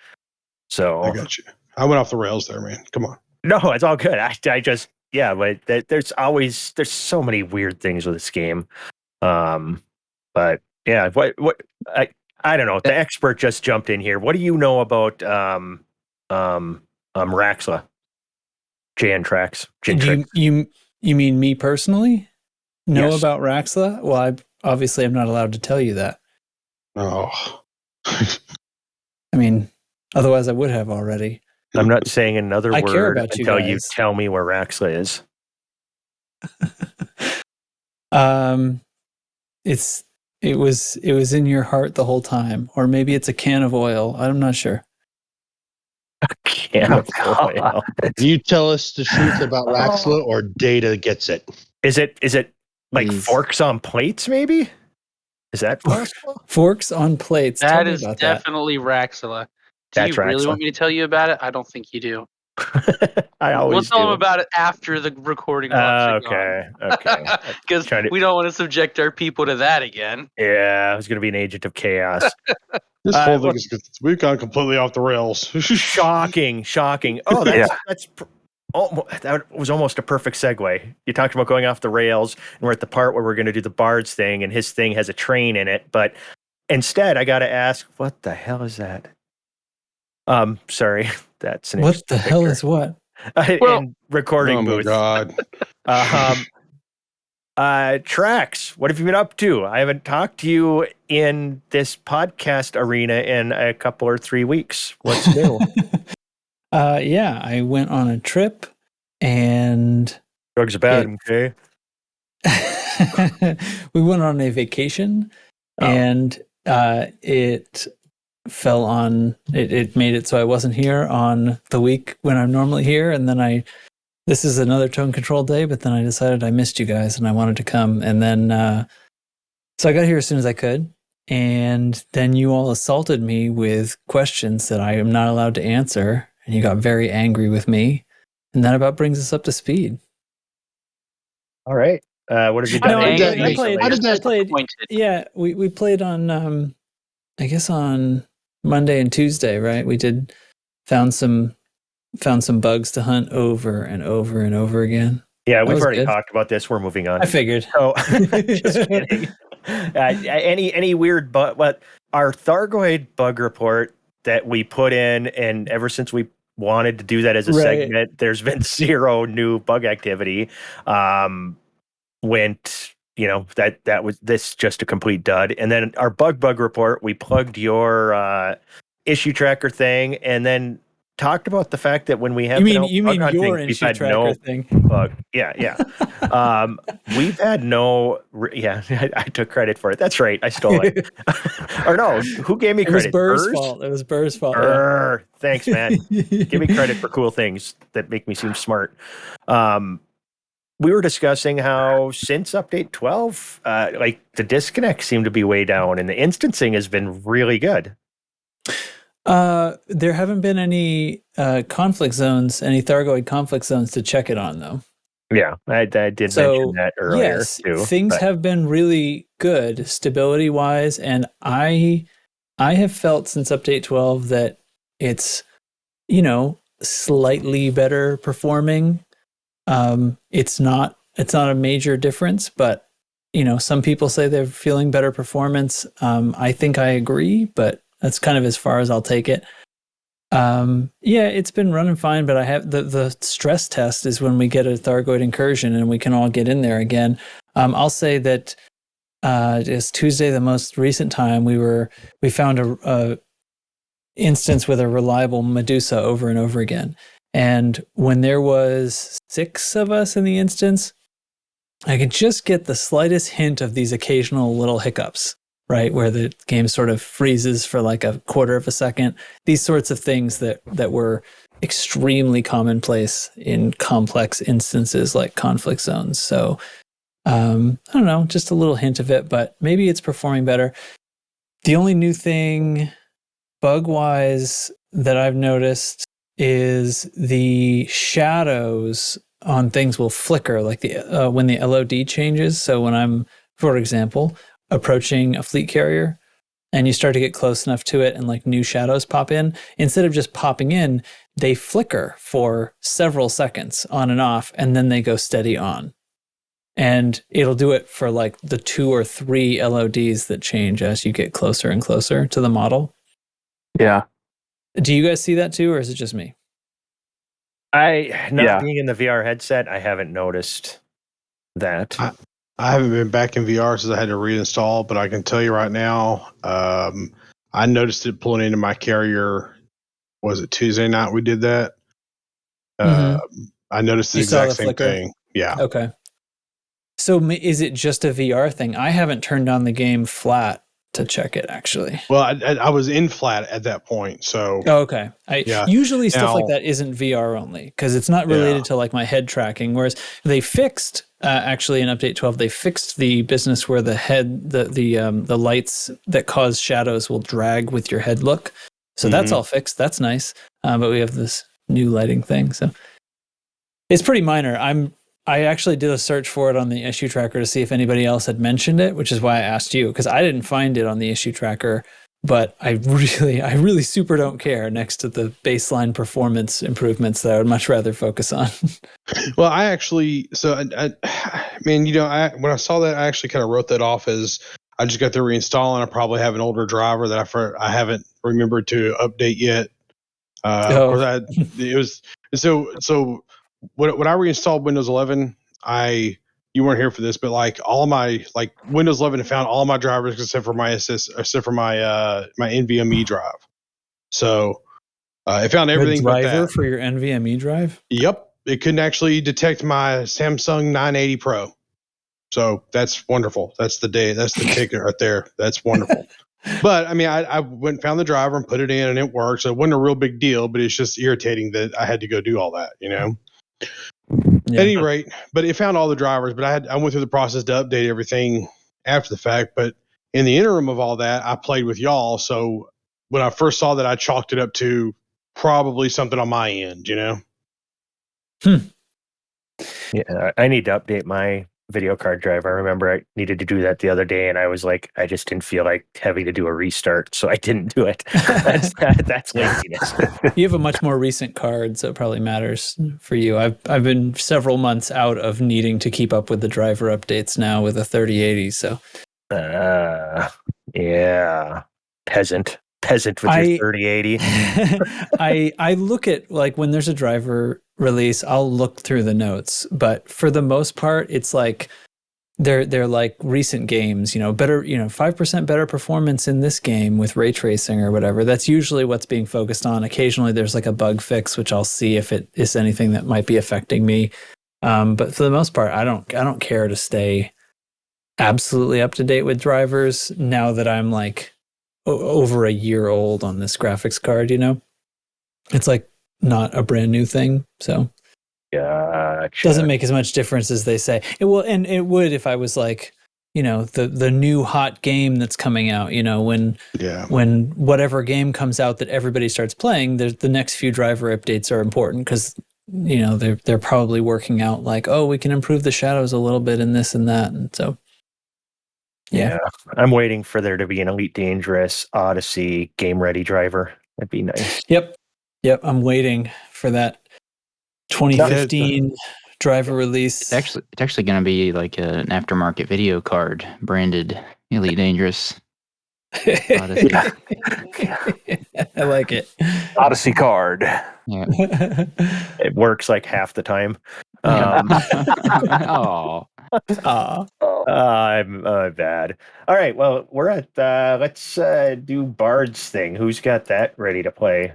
So I got you. I went off the rails there, man. Come on. No, it's all good. I just but there's so many weird things with this game. But yeah, what I don't know. The expert just jumped in here. What do you know about Raxla? Jantrax. You mean me personally? Know about Raxla? Well, I'm not allowed to tell you that. Oh. I mean, otherwise I would have already. I'm not saying another I word care about until you you tell me where Raxla is. It was in your heart the whole time, or maybe it's a can of oil. I'm not sure. A can of oil. You tell us the truth about Raxla, or Data gets it. Is it like forks on plates? Maybe. Is that possible? Forks on plates. That is definitely Raxla. Do you really want me to tell you about it? I don't think you do. I We'll always tell do. them about it after the recording blocks are Okay. Because Trying to- we don't want to subject our people to that again. Yeah, I was going to be an agent of chaos. This whole thing we've gone completely off the rails. Shocking. Oh, that was almost a perfect segue. You talked about going off the rails, and we're at the part where we're going to do the Bard's thing, and his thing has a train in it. But instead, I got to ask, what the hell is that? Sorry, that's an What the hell picture. is what? In recording booth. Oh my god. Tracks, what have you been up to? I haven't talked to you in this podcast arena in a couple or 3 weeks. What's new? Yeah, I went on a trip and Drugs are bad, okay? we went on a vacation and it fell on it made it so I wasn't here on the week when I'm normally here, and then this is another tone control day, but then I decided I missed you guys and I wanted to come, and then so I got here as soon as I could, and then you all assaulted me with questions that I am not allowed to answer, and you got very angry with me, and that about brings us up to speed. All right. What have you done? I played. Yeah, we played on I guess on Monday and Tuesday, right? We found some bugs to hunt over and over and over again. Yeah, we've already talked about this. We're moving on. I figured. Oh, just kidding. Any weird but our Thargoid Bug Report that we put in, and ever since we wanted to do that as a segment, there's been zero new bug activity. That was this just a complete dud. And then our bug report, we plugged your issue tracker thing, and then talked about the fact that when we have you mean your issue tracker thing. Bug. Yeah. We've had no. I took credit for it. That's right. I stole it. Or no, who gave me credit? It was Burr's fault. Yeah. Thanks, man. Give me credit for cool things that make me seem smart. We were discussing how since update 12, the disconnects seem to be way down, and the instancing has been really good. There haven't been any conflict zones, any Thargoid conflict zones to check it on, though. Yeah, I did mention that earlier. Yes, too, things have been really good stability-wise, and I have felt since update 12 that it's, slightly better performing. It's not a major difference, but some people say they're feeling better performance. I think I agree, but that's kind of as far as I'll take it. It's been running fine, but I have the stress test is when we get a Thargoid incursion and we can all get in there again. I'll say that it's Tuesday, the most recent time we found a instance with a reliable Medusa over and over again. And when there was 6 of us in the instance, I could just get the slightest hint of these occasional little hiccups, right? Where the game sort of freezes for like a quarter of a second. These sorts of things that were extremely commonplace in complex instances like conflict zones. So, I don't know, just a little hint of it, but maybe it's performing better. The only new thing bug-wise that I've noticed is the shadows on things will flicker, like when the LOD changes. So when I'm, for example, approaching a fleet carrier and you start to get close enough to it and like new shadows pop in, instead of just popping in, they flicker for several seconds on and off, and then they go steady on. And it'll do it for like the 2 or 3 LODs that change as you get closer and closer to the model. Yeah. Do you guys see that too, or is it just me? Being in the VR headset, I haven't noticed that. I haven't been back in VR since I had to reinstall, but I can tell you right now, I noticed it pulling into my carrier. Was it Tuesday night we did that? I noticed the exact same thing. Yeah. Okay. So is it just a VR thing? I haven't turned on the game flat to check it, actually. Well, I was in flat at that point, so. Oh, okay. Usually stuff like that isn't VR only, because it's not related to like my head tracking, whereas they fixed, actually in update 12, they fixed the business where the lights that cause shadows will drag with your head look. So that's all fixed. That's nice. But we have this new lighting thing. So it's pretty minor. I actually did a search for it on the issue tracker to see if anybody else had mentioned it, which is why I asked you, because I didn't find it on the issue tracker. But I really super don't care next to the baseline performance improvements that I would much rather focus on. Well, I actually, when I saw that, I actually kind of wrote that off as I just got to reinstall, and I probably have an older driver that I haven't remembered to update yet. Of course, it was so when I reinstalled Windows 11, you weren't here for this, but like all of my Windows 11 found all my drivers except for my my NVMe drive. So it found everything but driver that. For your NVMe drive. Yep, it couldn't actually detect my Samsung 980 Pro. So that's wonderful. That's the ticket right there. That's wonderful. But I mean, I went and found the driver and put it in, and it worked. So it wasn't a real big deal, but it's just irritating that I had to go do all that, Yeah. At any rate, but it found all the drivers. But I went through the process to update everything after the fact. But in the interim of all that, I played with y'all. So when I first saw that, I chalked it up to probably something on my end, Yeah, I need to update my video card drive. I remember I needed to do that the other day, and I was like, I just didn't feel like having to do a restart, so I didn't do it. That's laziness. You have a much more recent card, so it probably matters for you. I've been several months out of needing to keep up with the driver updates now with a 3080. So, yeah, peasant with your 3080. I look at like when there's a driver release, I'll look through the notes, but for the most part, it's like they're like recent games, better, 5% better performance in this game with ray tracing or whatever. That's usually what's being focused on. Occasionally there's like a bug fix, which I'll see if it is anything that might be affecting me. But for the most part, I don't care to stay absolutely up to date with drivers now that I'm like over a year old on this graphics card, it's like not a brand new thing. So gotcha. Doesn't make as much difference as they say. It will, and it would if I was like, the new hot game that's coming out, when whatever game comes out that everybody starts playing, the next few driver updates are important because, they're probably working out like, oh, we can improve the shadows a little bit in this and that. And so, yeah. I'm waiting for there to be an Elite Dangerous Odyssey game ready driver. That'd be nice. Yep. I'm waiting for that 2015 driver release. It's actually going to be like an aftermarket video card branded Elite Dangerous. I like it. Odyssey card. Yeah. It works like half the time. I'm bad. All right, well, we're at let's do Bard's thing. Who's got that ready to play?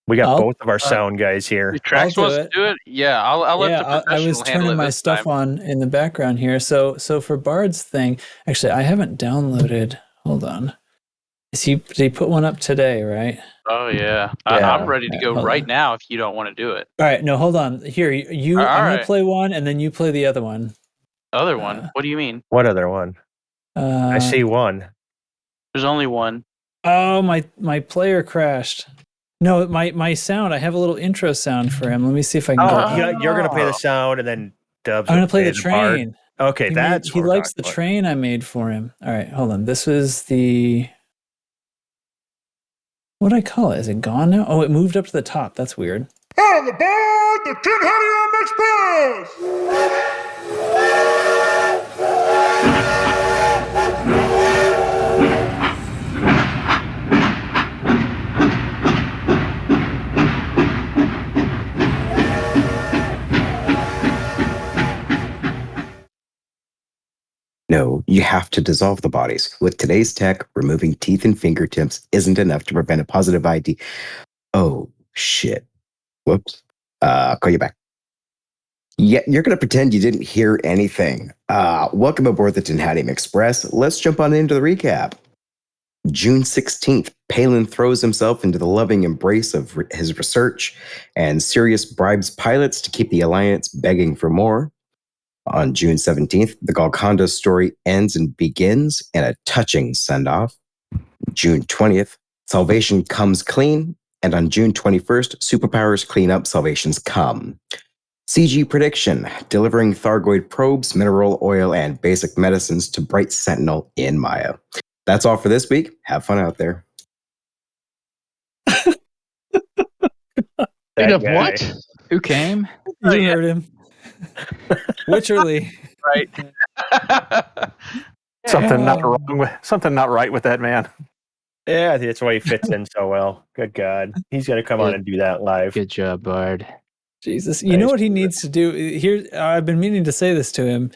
We got both of our sound guys here. Trax wants to do it. Yeah, I'll let the professional I was turning my stuff on in the background here. So for Bard's thing, actually, I haven't downloaded. Hold on. Did he put one up today, right? Oh yeah. I'm ready to go right now if you don't want to do it. All right, no, hold on. Here, I'm gonna play one, and then you play the other one. Other one? What do you mean? What other one? I see one. There's only one. Oh, my player crashed. No, my sound. I have a little intro sound for him. Let me see if I can. You're gonna play the sound, and then Dubs. I'm gonna play the train. Okay, he likes the train I made for him. All right, hold on. This was the. What do I call it? Is it gone now? Oh, it moved up to the top. That's weird. On the board, the Tin Helium Express! No, you have to dissolve the bodies. With today's tech, removing teeth and fingertips isn't enough to prevent a positive ID. Oh, shit. Whoops. I'll call you back. Yeah, you're going to pretend you didn't hear anything. Welcome aboard the Tin Helium Express. Let's jump on into the recap. June 16th, Palin throws himself into the loving embrace of his research, and Sirius bribes pilots to keep the Alliance begging for more. On June 17th, the Golconda story ends and begins in a touching send-off. June 20th, Salvation comes clean, And on June 21st, superpowers clean up, salvations come. CG prediction, delivering Thargoid probes, mineral oil, and basic medicines to Bright Sentinel in Maya. That's all for this week. Have fun out there. Big up guy. what? Who came? You heard him. Witcherly. Right. Something not Oh. wrong with something not right with that man. Yeah, that's why he fits in so well. Good God. He's going to come on and do that live. Good job, Bard. Jesus. You know what he needs to do? Here, I've been meaning to say this to him.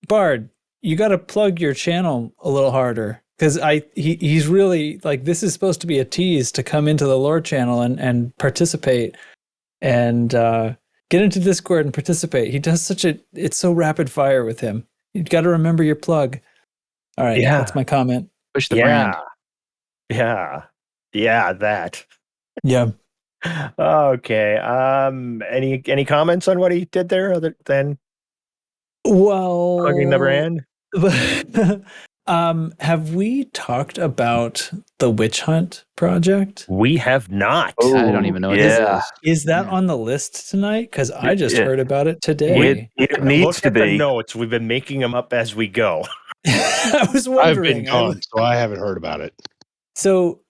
Bard, you got to plug your channel a little harder. Because he's really, like, this is supposed to be a tease to come into the lore channel and participate and get into Discord and participate. He does it's so rapid fire with him. You've got to remember your plug. All right, that's my comment. Push the brand. Yeah, that. Yeah. Okay. Any comments on what he did there other than plugging the brand? Have we talked about the witch hunt project? We have not. I don't even know what this is. Is that on the list tonight? Because I just heard about it today. It needs Look to at the be. notes. We've been making them up as we go. I was I've wondering. been gone, so I haven't heard about it. So,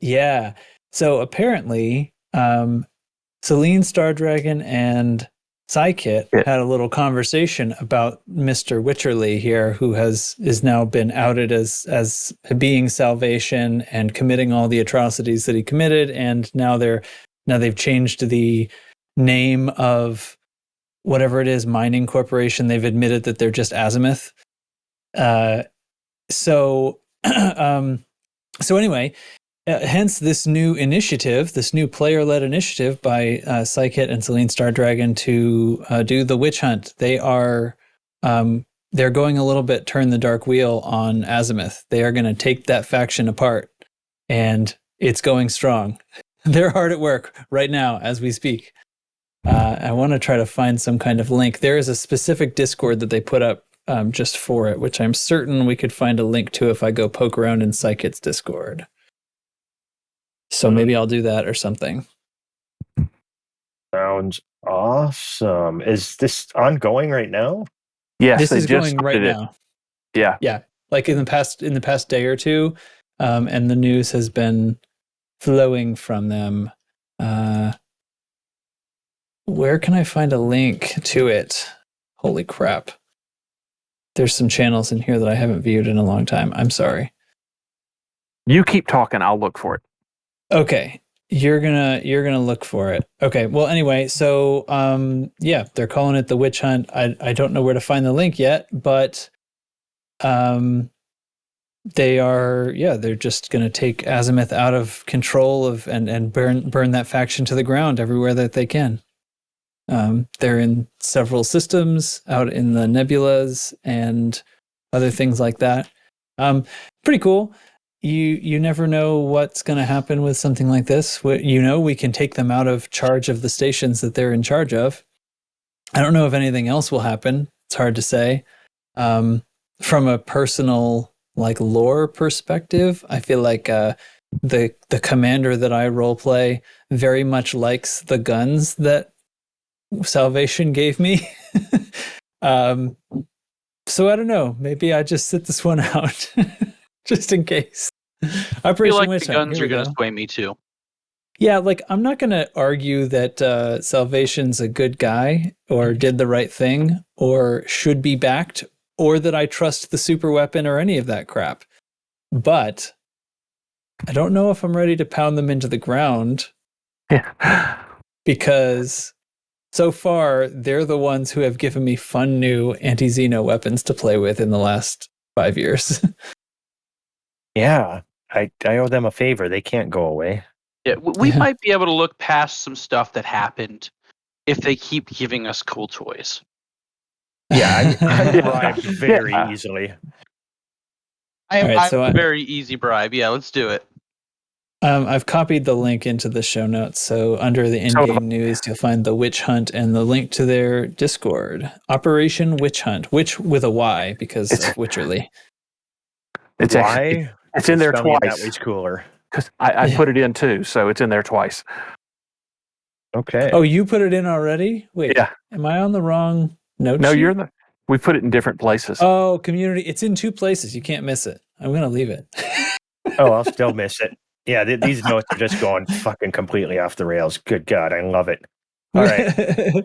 yeah. So apparently, Celine Stardragon and Psykit had a little conversation about Mr. Witcherly here, who is now been outed as being salvation and committing all the atrocities that he committed, and now they've changed the name of whatever it is, mining corporation. They've admitted that they're just Azimuth. So anyway, hence this new initiative, this new player-led initiative by Psykit and Celine Stardragon to do the witch hunt. They are they're going a little bit turn the dark wheel on Azimuth. They are going to take that faction apart, and it's going strong. They're hard at work right now as we speak. I want to try to find some kind of link. There is a specific Discord that they put up just for it, which I'm certain we could find a link to if I go poke around in Psykit's Discord. So maybe I'll do that or something. Sounds awesome. Is this ongoing right now? Yes, This they is just going right started it. now. Yeah. Like in the past day or two, and the news has been flowing from them. Where can I find a link to it? Holy crap. There's some channels in here that I haven't viewed in a long time. I'm sorry. You keep talking. I'll look for it. Okay. You're gonna look for it. Okay. Well, anyway, so yeah, they're calling it the witch hunt. I don't know where to find the link yet, but they're just gonna take Azimuth out of control of and burn that faction to the ground everywhere that they can. They're in several systems out in the nebulas and other things like that. Pretty cool. You never know what's going to happen with something like this. We can take them out of charge of the stations that they're in charge of. I don't know if anything else will happen. It's hard to say. From a personal lore perspective, I feel like the commander that I roleplay very much likes the guns that Salvation gave me. So I don't know. Maybe I just sit this one out. Just in case. I feel like the guns are going to sway me too. Yeah, I'm not going to argue that Salvation's a good guy or did the right thing or should be backed or that I trust the super weapon or any of that crap. But I don't know if I'm ready to pound them into the ground. Yeah. Because so far, they're the ones who have given me fun new anti-Xeno weapons to play with in the last 5 years. Yeah, I owe them a favor. They can't go away. Yeah, we might be able to look past some stuff that happened if they keep giving us cool toys. Yeah, I bribed very easily. I'm very easy bribe. Yeah, let's do it. I've copied the link into the show notes. So under the in-game news, you'll find the witch hunt and the link to their Discord. Operation Witch Hunt. Witch with a Y because of Witcherly. Why? It's in there Spelling it twice. That way's cooler. Because I put it in too, so it's in there twice. Okay. Oh, you put it in already? Wait, Yeah. am I on the wrong note No, sheet? we put it in different places. Oh, community. It's in 2 places. You can't miss it. I'm going to leave it. Oh, I'll still miss it. Yeah, these notes are just going fucking completely off the rails. Good God, I love it. All right.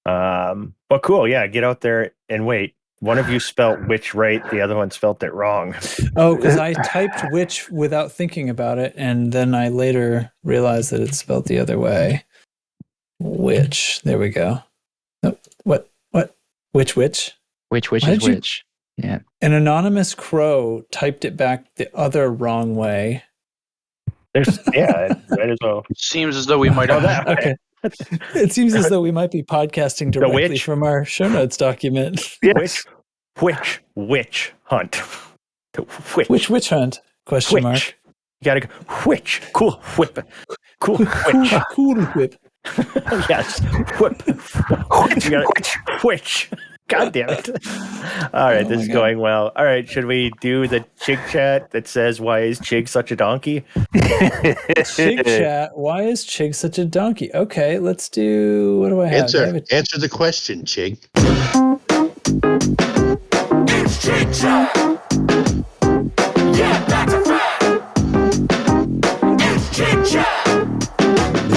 Well, cool. Yeah, get out there and wait. One of you spelt which right, the other one spelt it wrong. Oh, because I typed which without thinking about it, and then I later realized that it's spelled the other way. Which. There we go. Oh, what? Which? Which Why is did you- which? Yeah. An anonymous crow typed it back the other wrong way. There's might as well. Seems as though we might Oh, have. that way. Okay. It seems as though we might be podcasting directly witch? from our show notes document. Yes. Which hunt? The Which witch hunt? Question which? mark. You gotta go. Which? Cool whip. Cool which? Cool whip. Yes. Whip. You gotta, which? God damn it. All right, this is going well. All right, should we do the Chig chat that says, why is Chig such a donkey? Chig chat. Why is Chig such a donkey? Okay, let's do. What do I have? Answer the question, Chig. It's Chig Chat. Yeah, that's a fact. It's Chig Chat.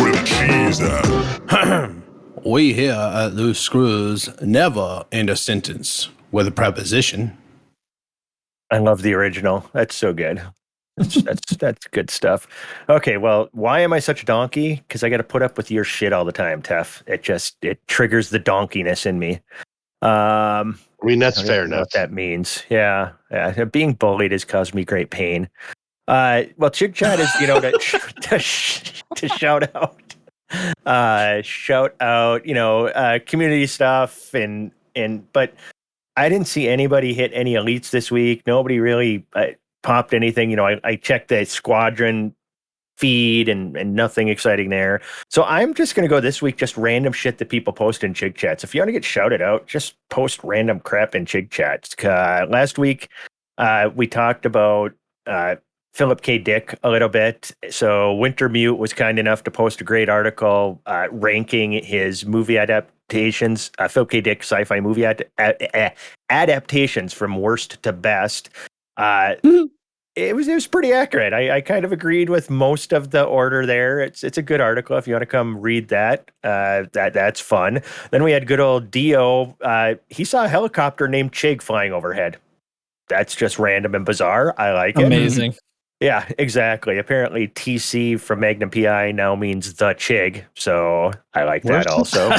Where the cheese at? We here at Loose Screws never end a sentence with a preposition. I love the original. That's so good. That's good stuff. Okay, well, why am I such a donkey? Because I got to put up with your shit all the time, Tef. It triggers the donkiness in me. I mean, that's fair Know enough. what that means? Yeah. Being bullied has caused me great pain. Well, Chig Chat is to shout out, community stuff but I didn't see anybody hit any elites this week. Nobody really popped anything. I checked the squadron feed and nothing exciting there. So I'm just going to go this week, just random shit that people post in Chig Chats. If you want to get shouted out, just post random crap in Chig Chats. Last week, we talked about Philip K. Dick a little bit. So Wintermute was kind enough to post a great article ranking his movie adaptations, Philip K. Dick sci-fi movie adaptations from worst to best. It was pretty accurate. I kind of agreed with most of the order there. It's a good article if you want to come read that. That's fun. Then we had good old Dio. He saw a helicopter named Chig flying overhead. That's just random and bizarre. I like it. Amazing. Yeah, exactly. Apparently TC from Magnum PI now means the Chig. So I like that also.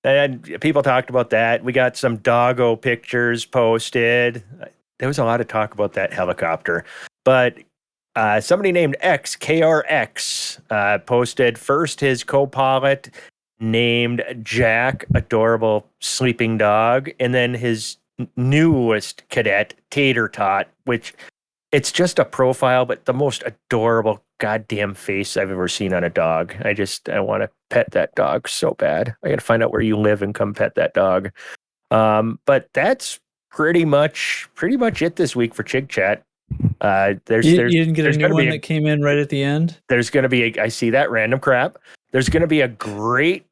And people talked about that. We got some doggo pictures posted. There was a lot of talk about that helicopter. But somebody named XKRX posted first his co-pilot named Jack, adorable sleeping dog, and then his newest cadet, Tater Tot, which it's just a profile, but the most adorable goddamn face I've ever seen on a dog. I want to pet that dog so bad. I got to find out where you live and come pet that dog. But that's pretty much it this week for Chig Chat. You didn't get a new one that came in right at the end? There's going to be I see that random crap. There's going to be a great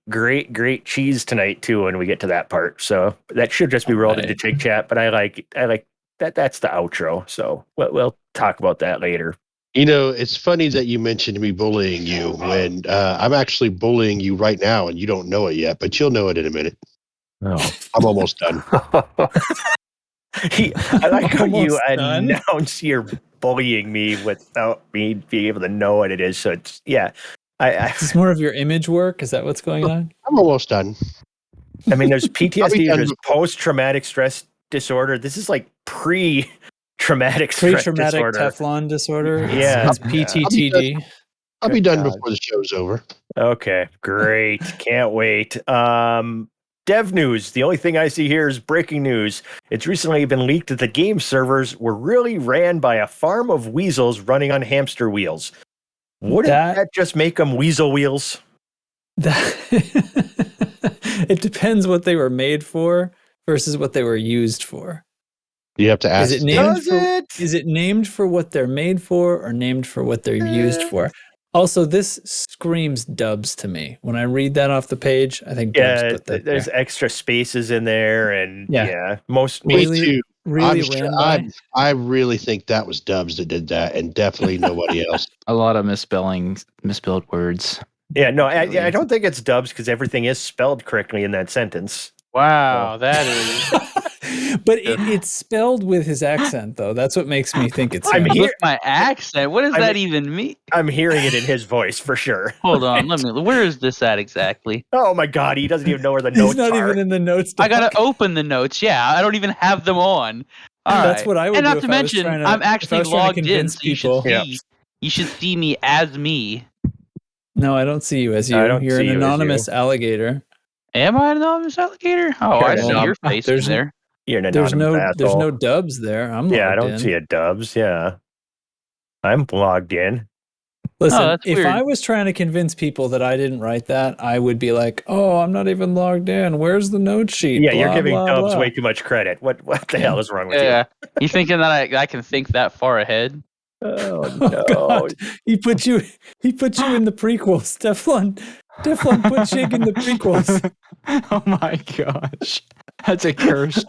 cheese tonight too when we get to that part. So that should just be rolled into Chig Chat. But I like that. That's the outro. So we'll talk about that later. It's funny that you mentioned me bullying you when I'm actually bullying you right now, and you don't know it yet, but you'll know it in a minute. Oh, I'm almost done. I like how you announce you're bullying me without me being able to know what it is. So it's Is this more of your image work? Is that what's going on? I'm almost done. I mean, there's PTSD, there's post-traumatic stress disorder. This is like pre-traumatic stress disorder. Teflon disorder. Yeah. It's PTTD. I'll be done before the show's over. Okay, great. Can't wait. Dev news. The only thing I see here is breaking news. It's recently been leaked that the game servers were really ran by a farm of weasels running on hamster wheels. Wouldn't that just make them weasel wheels? It depends what they were made for versus what they were used for. You have to ask. Is it named Does for? it? Is it named for what they're made for, or named for what they're used for? Also, this screams Dubs to me. When I read that off the page, I think Dubs Yeah, put that there's there. extra spaces in there, and Yeah. most Me Really- too. Really I'm sure, ran by. I really think that was Dubs that did that, and definitely nobody else. A lot of misspelled words. yeah, no, I don't think it's Dubs because everything is spelled correctly in that sentence. Wow, that is. But it's spelled with his accent, though. That's what makes me think it's I'm him. here- With my accent, what does I that mean- even mean? I'm hearing it in his voice for sure. Hold on, where is this at exactly? Oh my god, he doesn't even know where the He's notes not are. even in the notes. I gotta doc. open the notes. Yeah, I don't even have them on. All That's right. what I would and do not if to I was mention, trying to- I'm if I actually was trying to logged in, convince so you people. should see. You should see me as me. No, I don't see you as you. I don't You're see an you as anonymous alligator. Am I an anonymous alligator? Oh, You're I an see your face in there's- there. You're an There's anonymous no asshole. Dubs there. I'm Yeah, I logged don't in. see a Dubs. Yeah, I'm logged in. Listen, that's if weird. I was trying to convince people that I didn't write that, I would be like, "Oh, I'm not even logged in. Where's the note sheet?" Yeah, you're Blah, giving blah, Dubs blah." way too much credit. What the hell is wrong with Yeah. You thinking that I can think that far ahead? you? Oh Oh no! God, he put you in the prequels. Teflon put Chig in the prequels. Oh my gosh. That's a cursed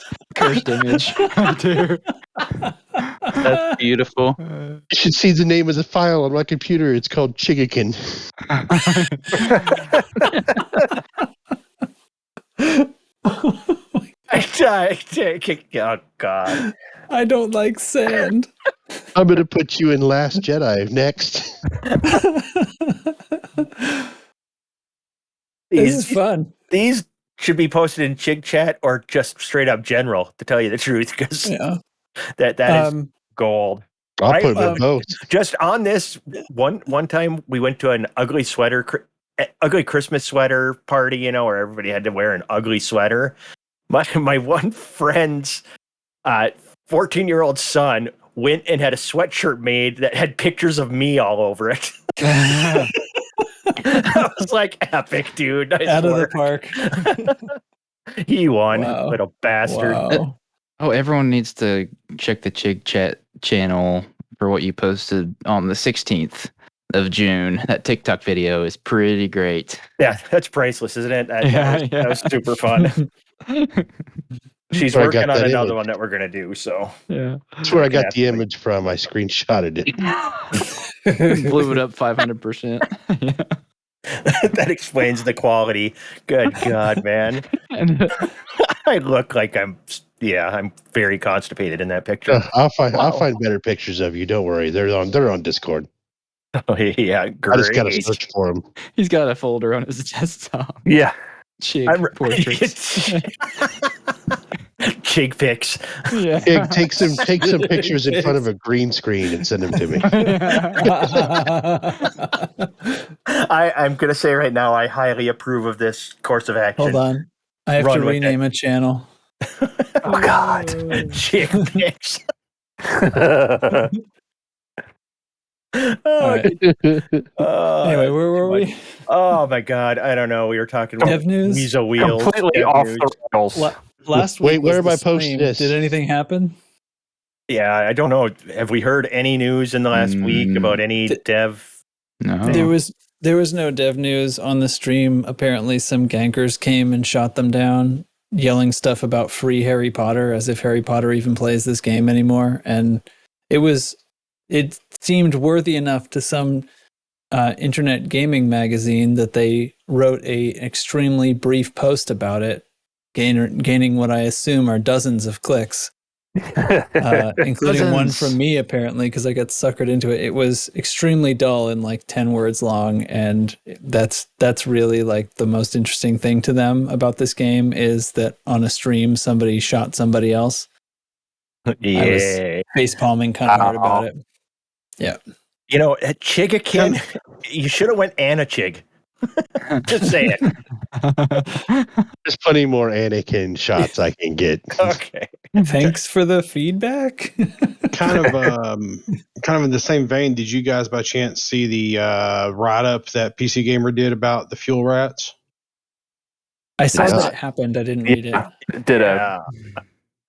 image right there. That's beautiful. You should see the name of the file on my computer. It's called Chigakin. Oh god! I don't like sand. I'm gonna put you in Last Jedi next. This is These fun. these should be posted in Chig Chat or just straight up general, to tell you the truth, because Yeah. that is Um, gold. I'll Right, put them in both. Just on this one time, we went to an ugly Christmas sweater party, where everybody had to wear an ugly sweater. My one friend's 14-year-old son went and had a sweatshirt made that had pictures of me all over it. I was like, epic, dude. I out of swear. the park. He won, Wow. little bastard. Wow. Oh, everyone needs to check the Chig Chat channel for what you posted on the 16th of June. That TikTok video is pretty great. Yeah, that's priceless, isn't it? That was super fun. She's That's where I got working on that another image. one that we're going to do, so. Yeah. That's where I got the Exactly. image from. I screenshotted it. Blew it up 500%. Yeah. That explains the quality. Good God, man. And, I look like I'm very constipated in that picture. I'll find better pictures of you. Don't worry. They're on Discord. Oh, yeah, great. I just gotta search for them. he's got a folder on his desktop. Yeah. Chig I'm portraits. Chig pics. Yeah. Yeah, take some pictures in front of a green screen and send them to me. I'm going to say right now, I highly approve of this course of action. Hold on. I have Run to with rename a channel. Oh, God. Chig pics. All right. Anyway, where were we? Oh, my God. I don't know. We were talking about Dev news? Weasel Wheels. Completely Dev off news. the rails. Last Wait, week. where was am the I posting stream. this? Did anything happen? Yeah, I don't know. Have we heard any news in the last week about any dev? No. There was no dev news on the stream. Apparently, some gankers came and shot them down, yelling stuff about free Harry Potter, as if Harry Potter even plays this game anymore. And it seemed worthy enough to some internet gaming magazine that they wrote a extremely brief post about it, gaining what I assume are dozens of clicks. Including one Dozens. from me, apparently, because I got suckered into it. It was extremely dull and like 10 words long, and that's really like the most interesting thing to them about this game is that on a stream somebody shot somebody else. Yeah. Face palming kind of hard about it. Yeah. At Chigakin, you should have went Anna Chig. Just saying. There's plenty more Anakin shots I can get. Okay. Thanks for the feedback. Kind of in the same vein. Did you guys by chance see the write up that PC Gamer did about the fuel rats? I saw Yeah. that it happened. I didn't read it. Did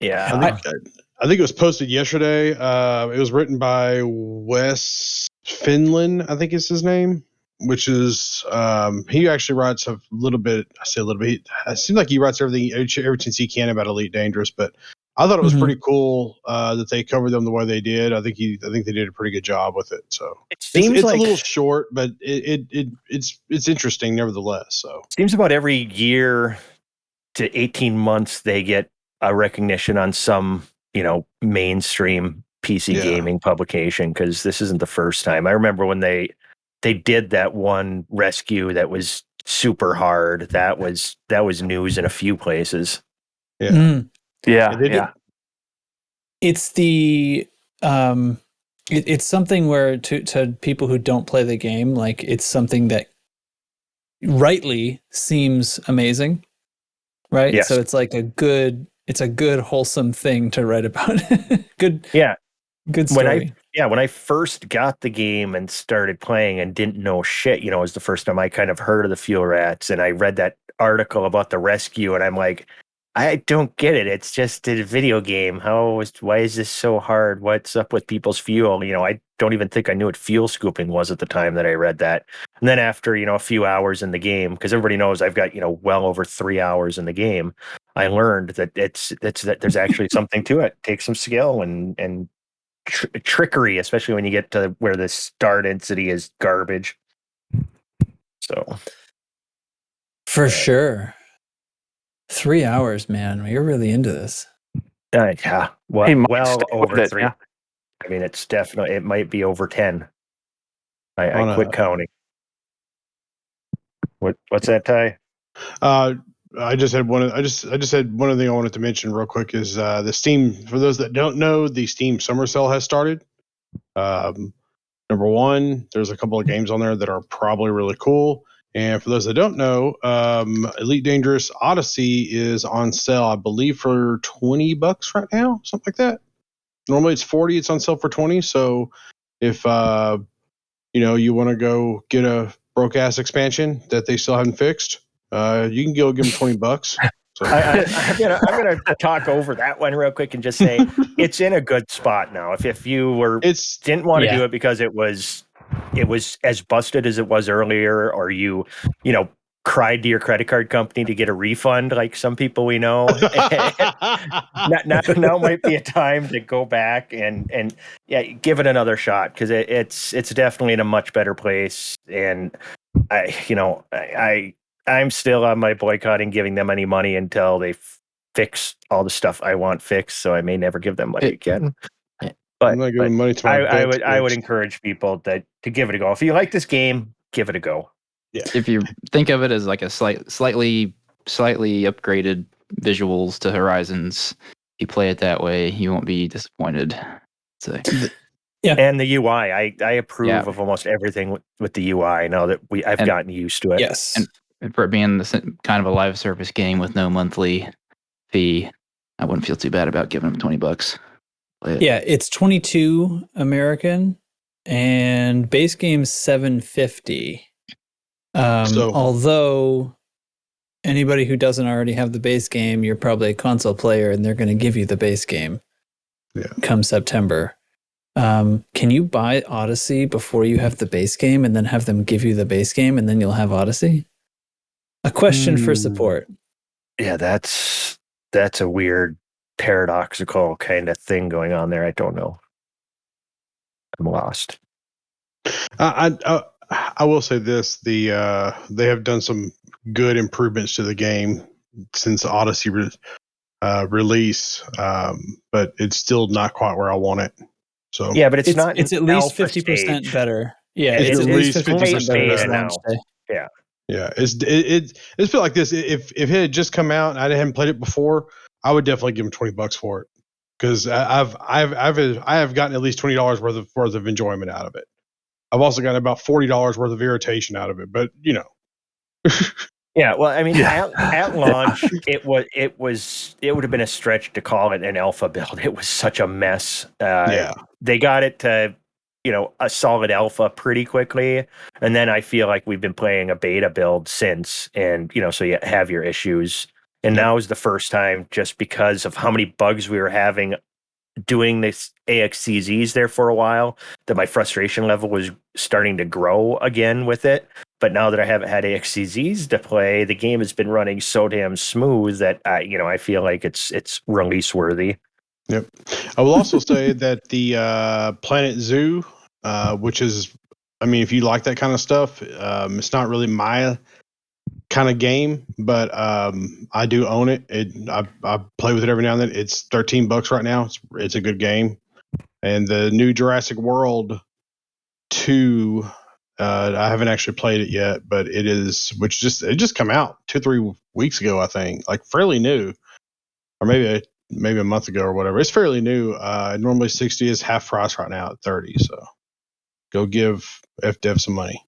Yeah. I think I think it was posted yesterday. It was written by Wes Finland, I think is his name, which is he actually writes a little bit. I say a little bit. It seems like he writes everything he can about Elite Dangerous, but I thought it was pretty cool that they covered them the way they did. I think they did a pretty good job with it. So it seems it's like a little short, but it's interesting nevertheless. So seems about every year to 18 months they get a recognition on some, mainstream PC gaming publication, because this isn't the first time. I remember when they did that one rescue that was super hard. That was news in a few places. Yeah. Yeah. It's the it's something where to people who don't play the game, like it's something that rightly seems amazing, right? Yes. So it's like a good wholesome thing to write about. Good story. When I first got the game and started playing and didn't know shit, it was the first time I kind of heard of the fuel rats, and I read that article about the rescue, and I'm like, I don't get it. It's just a video game. Why is this so hard? What's up with people's fuel? I don't even think I knew what fuel scooping was at the time that I read that. And then after, a few hours in the game, because everybody knows I've got, well over 3 hours in the game, I learned that that there's actually something to it. Take some skill and trickery, especially when you get to where the star density is garbage. So for sure. 3 hours, man. You're really into this. Yeah. Well, He might well stick over with it, 3. yeah. I mean, it's definitely, it might be over 10. I quit counting. What's that, Ty? I just had one. I just had one other thing I wanted to mention real quick is the Steam. For those that don't know, the Steam Summer Sale has started. Number one, there's a couple of games on there that are probably really cool. And for those that don't know, Elite Dangerous Odyssey is on sale, I believe, for $20 right now, something like that. Normally it's 40. It's on sale for 20. So if you want to go get a broke ass expansion that they still haven't fixed, you can go give them $20. So. I'm gonna talk over that one real quick and just say it's in a good spot now. If you didn't want to do it because it was as busted as it was earlier, or you cried to your credit card company to get a refund, like some people we know, now might be a time to go back and give it another shot, because it's definitely in a much better place. And I'm still on my boycotting giving them any money until they fix all the stuff I want fixed. So I may never give them money again. But I'm not giving money to my I would encourage people to give it a go. If you like this game, give it a go. Yeah. If you think of it as like a slightly upgraded visuals to Horizons, you play it that way, you won't be disappointed. So. Yeah. And the UI, I approve of almost everything with the UI now that I've gotten used to it. Yes. And for it being kind of a live service game with no monthly fee, I wouldn't feel too bad about giving them $20. Yeah, it's 22 American and base game's $7.50. Although anybody who doesn't already have the base game, you're probably a console player and they're going to give you the base game come September. Can you buy Odyssey before you have the base game and then have them give you the base game and then you'll have Odyssey? A question for support. Yeah, that's a weird paradoxical kind of thing going on there. I don't know. I'm lost. I will say this: they have done some good improvements to the game since Odyssey release, but it's still not quite where I want it. So yeah, but it's not. It's at least 50% better. Yeah, it's at least 50% better now. Yeah. Yeah, it's feel like this. If it had just come out and I hadn't played it before, I would definitely give them $20 for it, because I have gotten at least $20 worth of enjoyment out of it. I've also gotten about $40 worth of irritation out of it, but Yeah, well, I mean, at launch, it would have been a stretch to call it an alpha build. It was such a mess. They got it to a solid alpha pretty quickly, and then I feel like we've been playing a beta build since, and so you have your issues, and now is the first time, just because of how many bugs we were having doing this AXCZs there for a while that my frustration level was starting to grow again with it. But now that I haven't had AXCZs to play, the game has been running so damn smooth that I feel like it's release worthy. Yep. I will also say that the Planet Zoo, which is, I mean, if you like that kind of stuff, it's not really my kind of game, but I do own it. I play with it every now and then. It's $13 right now. It's a good game. And the new Jurassic World 2, I haven't actually played it yet, but it just come out 2-3 weeks ago, I think, like fairly new, or maybe a month ago or whatever. It's fairly new. Normally 60 is half price right now at 30. So go give FDev some money,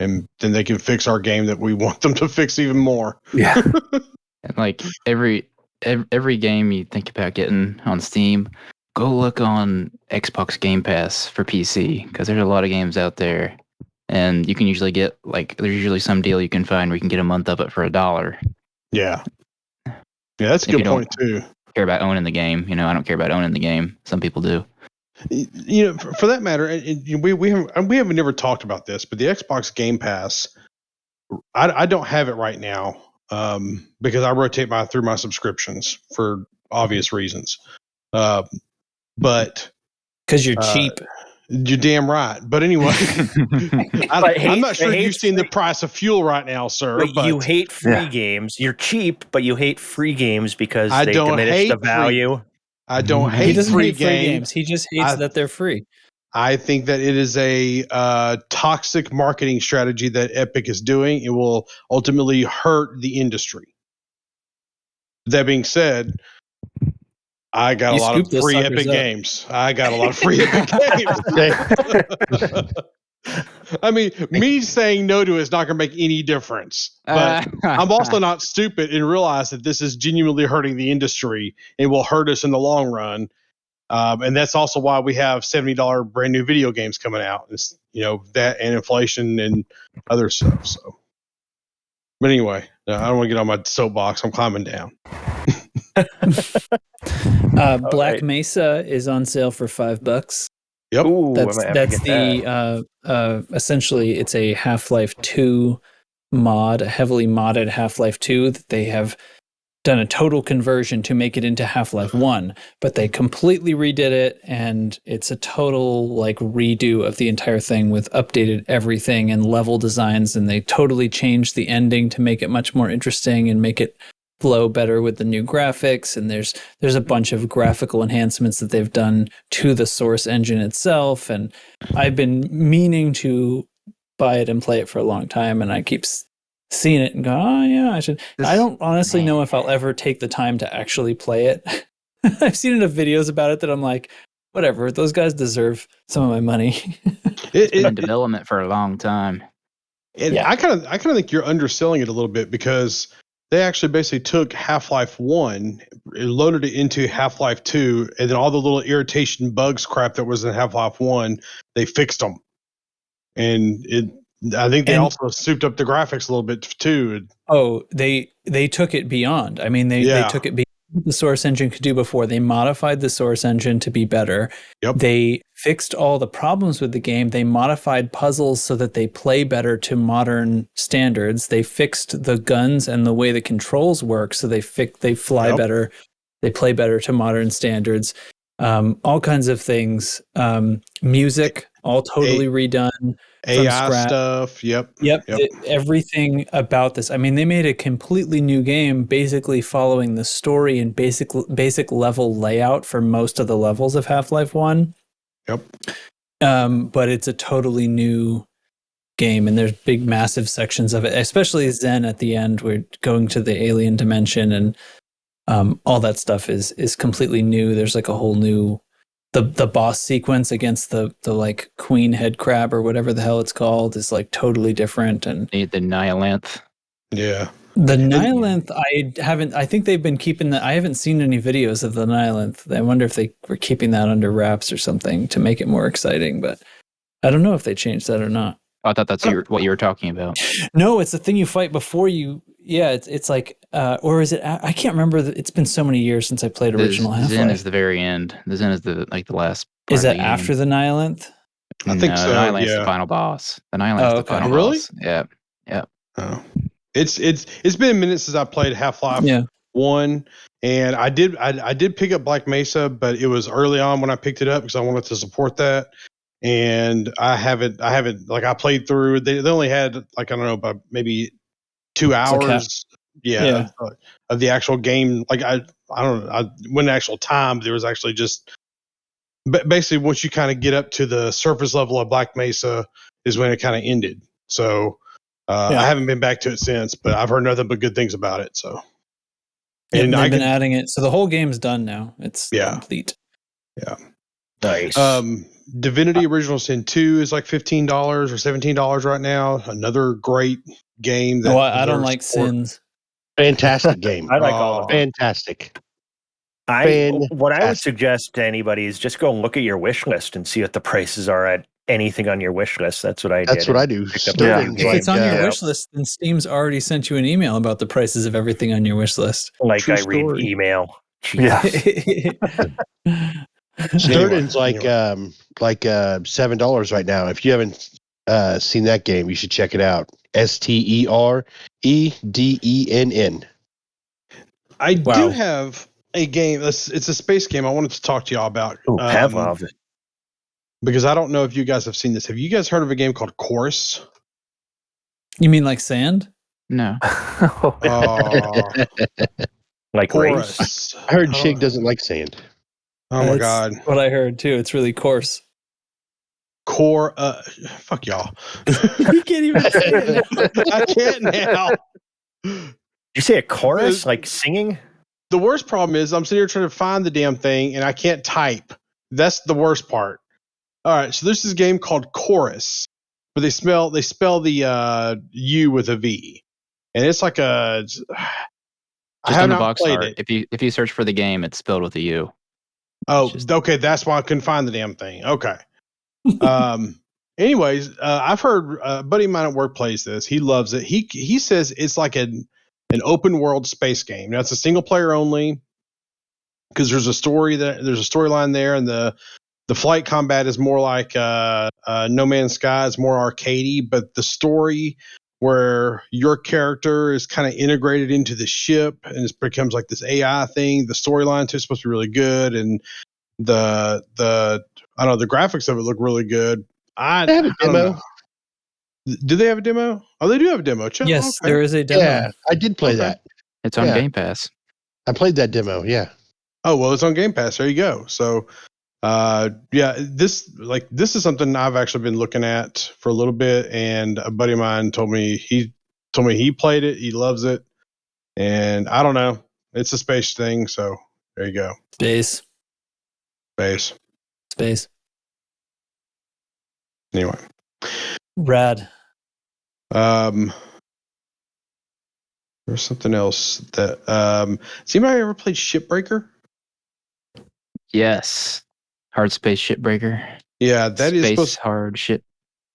and then they can fix our game that we want them to fix even more. Yeah. And like every game you think about getting on Steam, go look on Xbox Game Pass for PC, because there's a lot of games out there, and you can usually get there's usually some deal you can find where you can get a month of it for $1. Yeah, that's a good point too. Care about owning the game? I don't care about owning the game. Some people do. For that matter, we haven't never talked about this, but the Xbox Game Pass, I don't have it right now because I rotate through my subscriptions for obvious reasons. But because you're cheap. You're damn right. But anyway, I'm not sure you've seen the price of fuel right now, sir. But you hate free games. You're cheap, but you hate free games because they diminish the value. I don't hate He doesn't free hate free games. He just hates that they're free. I think that it is a toxic marketing strategy that Epic is doing. It will ultimately hurt the industry. That being said, I got a lot of free Epic games. I got a lot of free Epic games. I mean, me saying no to it is not going to make any difference. But I'm also not stupid and realize that this is genuinely hurting the industry and will hurt us in the long run. And that's also why we have $70 brand new video games coming out. It's, that and inflation and other stuff. So, but anyway, I don't want to get on my soapbox. I'm climbing down. Black Mesa is on sale for $5. Yep. Ooh, that's the essentially it's a Half-Life 2 mod, a heavily modded Half-Life 2 that they have done a total conversion to make it into Half-Life 1, but they completely redid it, and it's a total redo of the entire thing with updated everything and level designs, and they totally changed the ending to make it much more interesting and make it flow better with the new graphics. And there's a bunch of graphical enhancements that they've done to the source engine itself, and I've been meaning to buy it and play it for a long time, and I keep seeing it and go, oh yeah, I should. I don't honestly know if I'll ever take the time to actually play it. I've seen enough videos about it that I'm like, whatever, those guys deserve some of my money. It's been in development for a long time. I kind of think you're underselling it a little bit, because they actually basically took Half-Life 1, loaded it into Half-Life 2, and then all the little irritation bugs crap that was in Half-Life 1, they fixed them. And I think they also souped up the graphics a little bit too. Oh, they took it beyond. I mean, they took it beyond what the source engine could do before. They modified the source engine to be better. Yep. They fixed all the problems with the game. They modified puzzles so that they play better to modern standards. They fixed the guns and the way the controls work, so they fly better. They play better to modern standards. All kinds of things. Music, all totally redone. AI stuff. Yep. Everything about this. I mean, they made a completely new game, basically following the story and basic level layout for most of the levels of Half-Life 1. Yep. But it's a totally new game, and there's big, massive sections of it, especially Zen at the end. We're going to the alien dimension, and all that stuff is completely new. There's a whole new. The boss sequence against the queen head crab or whatever the hell it's called is totally different, and the Nihilanth. Yeah. The Nihilanth, I think they've been keeping that. I haven't seen any videos of the Nihilanth. I wonder if they were keeping that under wraps or something to make it more exciting, but I don't know if they changed that or not. I thought that's what you were talking about. No, it's the thing you fight before you. Yeah, it's like, or is it? I can't remember. It's been so many years since I played original The Zen Half-Life. is the very end. The Zen is the last. Is that after the Nihilith? I think so. The Nihilith's Yeah. the final boss. The Nihilith's the final Really? boss. Yeah. Oh. It's been a minute since I played Half-Life 1, and I did pick up Black Mesa, but it was early on when I picked it up because I wanted to support that. And I haven't like I played through. They only had like I don't know about maybe 2 hours. Of the actual game. Like I don't know. When the actual time there was actually just basically once you kind of get up to the surface level of Black Mesa is when it kind of ended. So I haven't been back to it since, but I've heard nothing but good things about it. So and they've been adding it. So the whole game's done now. It's complete. Yeah. Nice. Divinity Original Sin 2 is like $15 or $17 right now. Another great game. That I don't like Sins. Fantastic game. I like all of them. Fantastic. What I would suggest to anybody is just go and look at your wish list and see what the prices are at anything on your wish list. That's what I did. That's what I do. If it's on your wish list, then Steam's already sent you an email about the prices of everything on your wish list. Like I read email. Yeah. Sturgeon's like $7 right now. If you haven't seen that game, you should check it out. STEREDENN. I do have a game. It's a space game I wanted to talk to y'all about. Pavlov. Because I don't know if you guys have seen this. Have you guys heard of a game called Chorus? You mean like sand? No. Like Chorus. race. I heard Shig doesn't like sand. Oh my God. What I heard too. It's really coarse. Fuck y'all. You can't even say it. I can't now. You say a chorus, like singing? The worst problem is I'm sitting here trying to find the damn thing and I can't type. That's the worst part. All right, so there's this game called Chorus, but they spell the U with a V, and it's like a. I have on the not box played art. it. If you search for the game, it's spelled with a U. Oh, okay, that's why I couldn't find the damn thing. Okay. Anyways, I've heard a buddy of mine at work plays this. He loves it. He says it's like an open world space game. Now it's a single player only because there's a storyline there, and the flight combat is more like No Man's Sky. It's more arcadey, but the story where your character is kind of integrated into the ship and it becomes like this AI thing. The storyline too is supposed to be really good, and the I don't know, the graphics of it look really good. They have a demo. Do they have a demo? Oh, they do have a demo. Yes, okay. there is a demo. Yeah, I did play that. It's on Game Pass. I played that demo. Yeah. Oh well, it's on Game Pass. There you go. So, this is something I've actually been looking at for a little bit, and a buddy of mine told me he played it. He loves it, and I don't know. It's a space thing. So there you go. Space. Anyway. Rad. There's something else that has anybody ever played Shipbreaker? Yes. Hard Space Shipbreaker. Yeah, that Space is supposed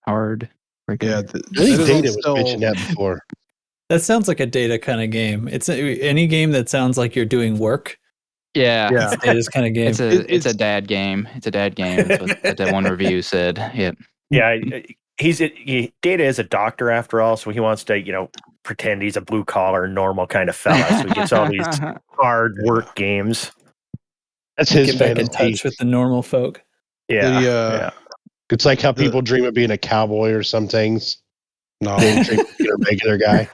hard breaker. Yeah, I think Data was mentioning that before. That sounds like a Data kind of game. It's any game that sounds like you're doing work. Yeah. It's Data's kind of game. It's a dad game. It's a dad game. That's what that one review said. Yep. Yeah, Data is a doctor after all, so he wants to, pretend he's a blue collar, normal kind of fella. So he gets all these hard work games. That's his Get back in fantasy. touch with the normal folk. Yeah, It's like how people dream of being a cowboy or some things. No, They dream of being a regular guy.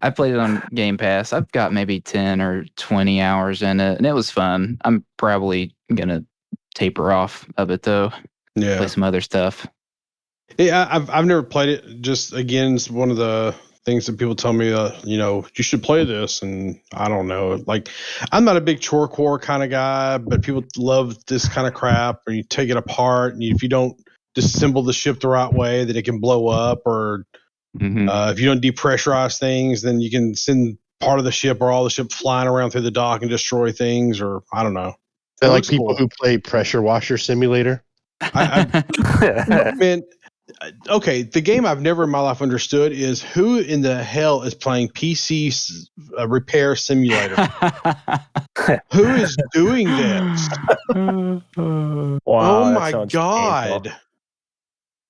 I played it on Game Pass. I've got maybe 10 or 20 hours in it, and it was fun. I'm probably gonna taper off of it though. Yeah, Play some other stuff. Yeah, I've never played it. Just again, it's one of the things that people tell me, you should play this, and I don't know. Like, I'm not a big chore core kind of guy, but people love this kind of crap. Or you take it apart, and if you don't disassemble the ship the right way, that it can blow up, or if you don't depressurize things, then you can send part of the ship or all the ship flying around through the dock and destroy things, or I don't know. They're like people who play Pressure Washer Simulator. Man, okay, the game I've never in my life understood is who in the hell is playing PC repair simulator? Who is doing this? Wow, Oh that my sounds God. painful.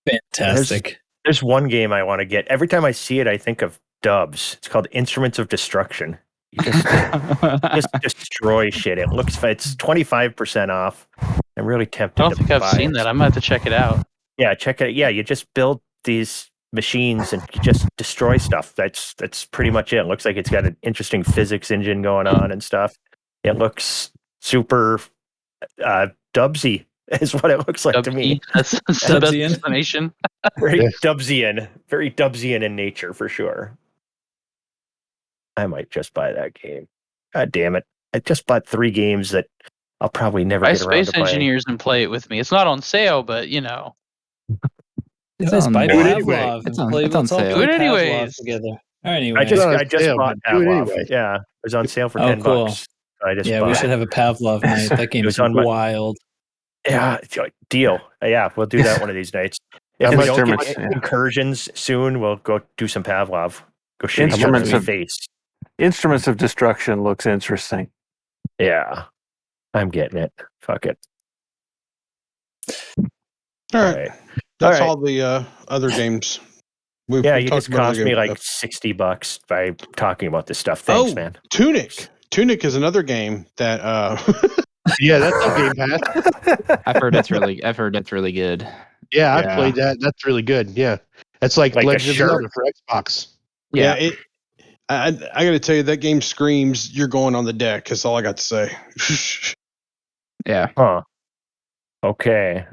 Fantastic. There's one game I want to get. Every time I see it, I think of Dubs. It's called Instruments of Destruction. You just destroy shit. It's 25% off. I'm really tempted. I don't think I've seen that. I'm gonna have to check it out. Yeah, check it. Yeah, you just build these machines and you just destroy stuff. That's pretty much it. It looks like it's got an interesting physics engine going on and stuff. It looks super Dubsy is what it looks like to me. That's the best explanation. Very Dubsian in nature for sure. I might just buy that game. God damn it. I just bought 3 games that I'll probably never Buy get around to Space playing. Engineers and play it with me. It's not on sale, but It says buy do it Pavlov anyway. and It's on- play. it's on Let's all sale. play Do it Pavlov anyways. together. Anyway, I just on bought sale, Pavlov. but do it anyway. Yeah, it was on sale for Oh, $10. cool. I just yeah, bought we it. should have a Pavlov night. That game was is on my- wild. Yeah, deal. Yeah, we'll do that one of these nights. If How we much don't Instruments, get yeah. incursions soon, we'll go do some Pavlov. Go shoot each other in Instruments the of- face. Instruments of Destruction looks interesting. Yeah, I'm getting it. Fuck it. All right. Right. That's All right. all the other games. Yeah, you talked just about other cost me game like stuff. $60 by talking about this stuff. Thanks, man. Tunic. Tunic is another game that Yeah, that's on Game Pass. I've heard it's really good. Yeah, I've Yeah. played that. That's really good. Yeah, it's like Like a Legend of shirt? Zelda for Xbox. I got to tell you, that game screams you're going on the deck. That's all I got to say. Yeah. Huh. Okay.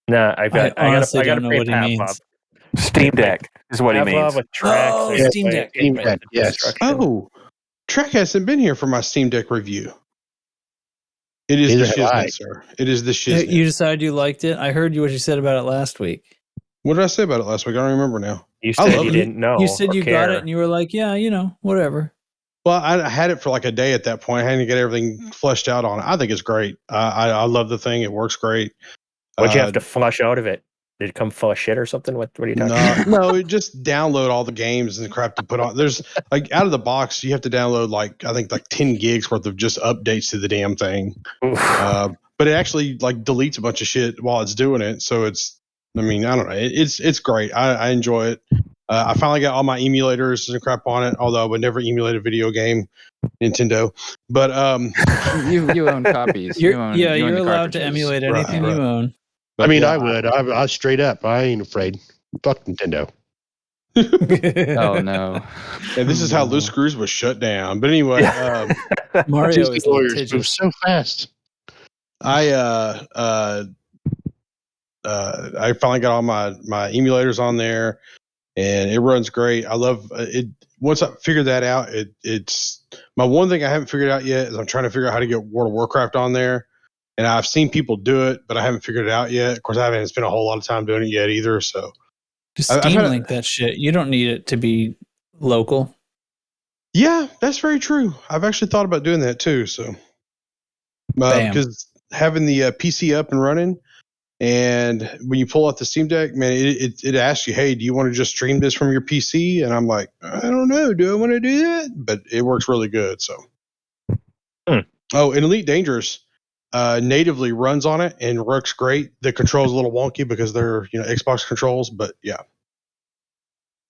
Nah, I honestly gotta don't know pay what he Pavlov. means. Steam Deck is what he Pavlov means. with Track. Oh, so you Steam play Deck. Steam Instruments Deck, of yes. Destruction. Oh, Trek hasn't been here for my Steam Deck review. It is Neither the have I. shiznit, sir. It is the You shiznit. decided you liked it. I heard what you said about it last week. What did I say about it last week? I don't remember now. You I said love you it. didn't know. You said or you care. got it, and you were like, "Yeah, whatever." Well, I had it for like a day at that point. I had to get everything fleshed out on it. I think it's great. I love the thing. It works great. What'd you have to flush out of it? Did it come full of shit or something? What are you talking about? No, it just download all the games and crap to put on. There's like out of the box, you have to download I think 10 gigs worth of just updates to the damn thing. But it actually like deletes a bunch of shit while it's doing it. So I don't know. It's great. I enjoy it. I finally got all my emulators and crap on it, although I would never emulate a video game, Nintendo. But You own copies. You're own allowed the to cartridges. emulate Right, anything right. you own. I mean, yeah, I would. I straight up. I ain't afraid. Fuck Nintendo. Oh no. And this is how Loose Screws was shut down. But anyway, Mario Disney is lawyers move litigious. so fast. I finally got all my emulators on there, and it runs great. I love it. Once I figured that out, it's my one thing I haven't figured out yet is I'm trying to figure out how to get World of Warcraft on there. And I've seen people do it, but I haven't figured it out yet. Of course, I haven't spent a whole lot of time doing it yet either. So Just I've Steam had- Link that shit. You don't need it to be local. yeah, that's very true. I've actually thought about doing that too. So Bam. because having the PC up and running, and when you pull out the Steam Deck, man, it asks you, hey, do you want to just stream this from your PC? And I'm like, I don't know. Do I want to do that? But it works really good. So, Oh, and Elite Dangerous natively runs on it and works great. The controls a little wonky because they're Xbox controls, but yeah.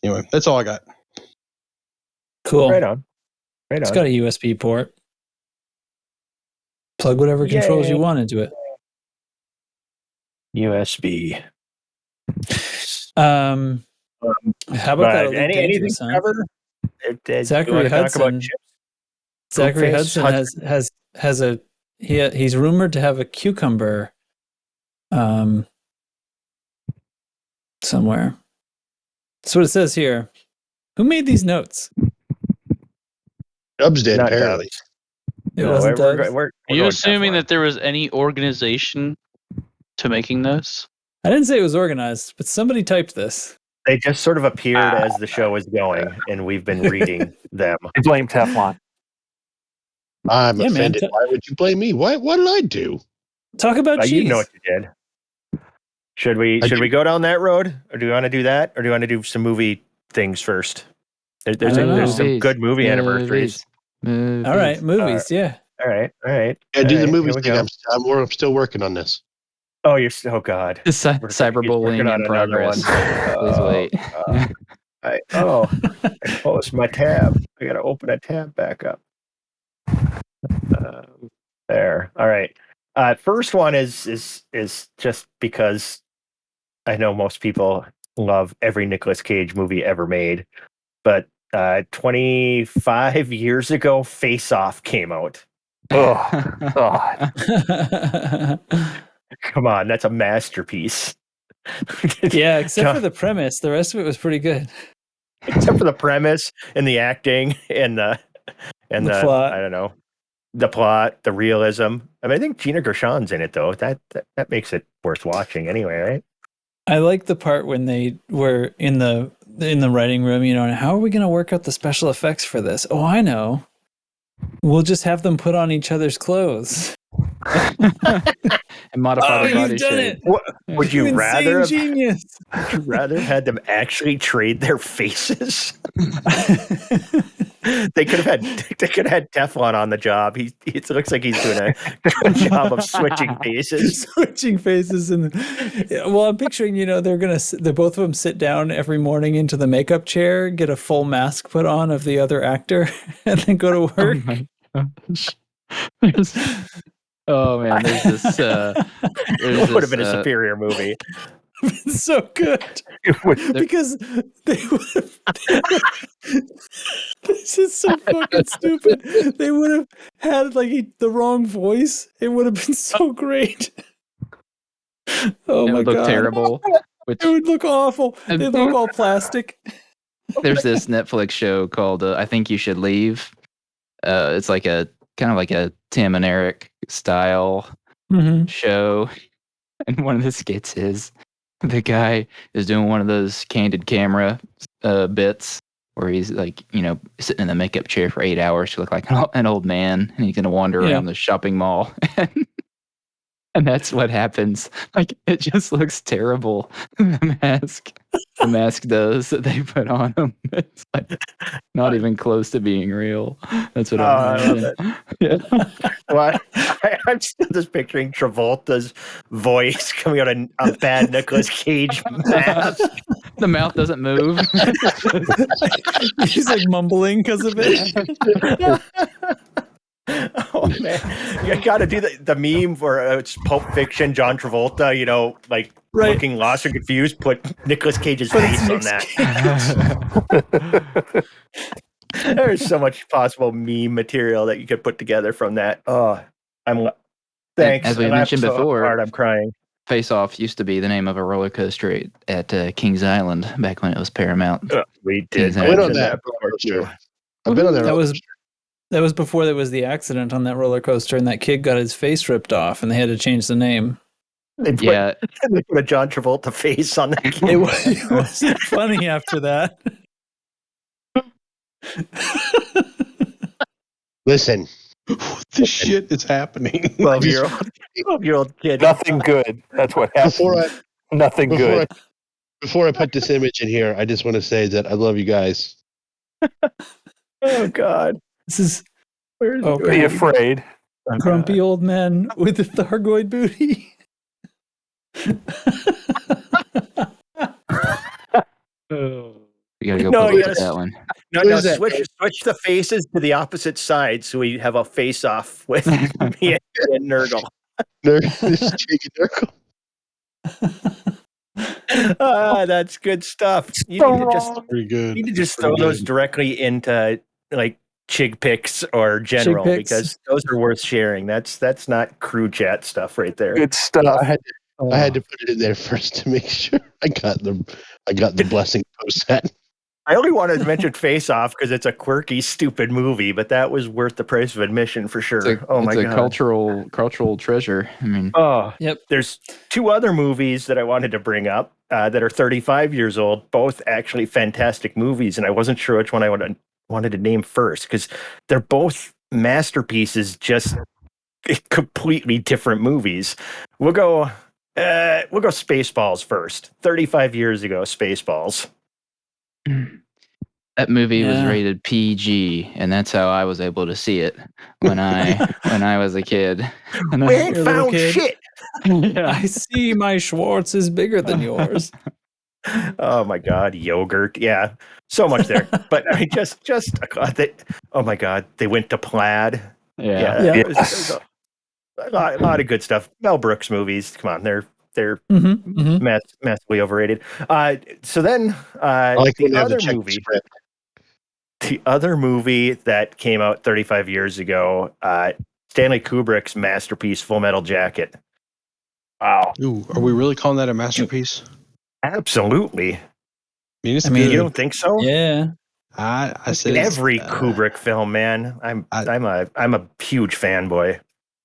Anyway, that's all I got. Cool. Right on. It's got a USB port. Plug whatever controls you want into it. USB. How about that? Elite anything Dangerous, huh? cover? Zachary Hudson. Zachary Hudson has a he's rumored to have a cucumber somewhere. That's what it says here. Who made these notes? Dubs did, Not apparently. Dubs. It wasn't Dubs? Are you assuming that there was any organization to making this? I didn't say it was organized, but somebody typed this. They just sort of appeared as the show was going, and we've been reading them. I blame Teflon. I'm Yeah, man. offended. Why would you blame me? What did I do? Talk about cheese. You know what you did. Should we go down that road, or do you want to do that, or do you want to do some movie things first? There's some good movie anniversaries. Movies. All right, movies. Yeah. All right. Yeah, do the movies here we thing. go. I'm still working on this. Oh, oh God. Cyberbullying in progress. Please wait. I closed my tab. I got to open a tab back up. There. All right. First one is just because I know most people love every Nicolas Cage movie ever made, but 25 years ago, Face Off came out. Oh, God. Come on, that's a masterpiece. Yeah, except for the premise, the rest of it was pretty good. Except for the premise and the acting and the plot. I don't know, the plot, the realism. I mean, I think Gina Gershon's in it though. That makes it worth watching anyway, right? I like the part when they were in the writing room, and how are we going to work out the special effects for this? Oh, I know. We'll just have them put on each other's clothes. And modify the body you've done shape. it. Would you rather have, genius? would you rather have had them actually trade their faces? They could have had Teflon on the job. It looks like he's doing a good job of switching faces. Switching faces, and well, I'm picturing, they're both of them sit down every morning into the makeup chair, get a full mask put on of the other actor, and then go to work. Oh man, there's this. It would have been a superior movie. It's so good because they would have. This is so fucking stupid. They would have had the wrong voice. It would have been so great. Oh my god, it would look terrible. It would look awful. They look all plastic. There's this Netflix show called "I Think You Should Leave." It's like a kind of like a Tim and Eric style show, and one of the skits is the guy is doing one of those candid camera bits where he's sitting in the makeup chair for 8 hours to look like an old man, and he's gonna wander around the shopping mall. And that's what happens. It just looks terrible. The mask does that they put on him. It's not even close to being real. That's what I'm saying. Yeah. Well, I'm still just picturing Travolta's voice coming out of a bad Nicolas Cage mask. The mouth doesn't move. He's mumbling because of it. Oh man, you got to do the meme where it's Pulp Fiction, John Travolta, looking lost or confused. Put Nicolas Cage's face on that. There's so much possible meme material that you could put together from that. Oh, thanks. As we mentioned before, I'm crying. Face Off used to be the name of a roller coaster at Kings Island back when it was Paramount. We did. I went on that roller coaster. I've been on that. That was before there was the accident on that roller coaster, and that kid got his face ripped off, and they had to change the name. They put a John Travolta face on that kid. It wasn't funny after that. Listen. What the shit is happening? 12-year-old kid. Nothing good. That's what happened. Nothing good. Before I put this image in here, I just want to say that I love you guys. Oh God. This is. Be afraid. Grumpy old man with the Thargoid booty. You gotta go that one. No, switch the faces to the opposite side so we have a face off with me and Nurgle. That's good stuff. You need to just throw those directly into Chig picks or general because those are worth sharing. That's not crew chat stuff right there. Good stuff. I had to put it in there first to make sure I got the blessing post that. I only wanted to mention Face Off because it's a quirky, stupid movie, but that was worth the price of admission for sure. It's a cultural treasure. I mean, yep. There's two other movies that I wanted to bring up that are 35 years old, both actually fantastic movies, and I wasn't sure which one I wanted to name first because they're both masterpieces, just completely different movies. We'll go We'll go Spaceballs first. 35 years ago, Spaceballs. That movie was Yeah. rated PG, and that's how I was able to see it when I was a kid. And We ain't You're a little found kid. shit. I see my Schwartz is bigger than yours. Oh my God, yogurt. Yeah, so much there. But I just oh my God, they went to plaid. Yeah. Yeah. It was a lot of good stuff. Mel Brooks movies. Come on, they're massively overrated. So then I like when the they have the other check movie. script. The other movie that came out 35 years ago, Stanley Kubrick's masterpiece, Full Metal Jacket. Wow. Ooh, are we really calling that a masterpiece? Absolutely. I mean, it's I mean, good. You don't think so? Yeah. I said Every Kubrick film, man. I'm a huge fanboy.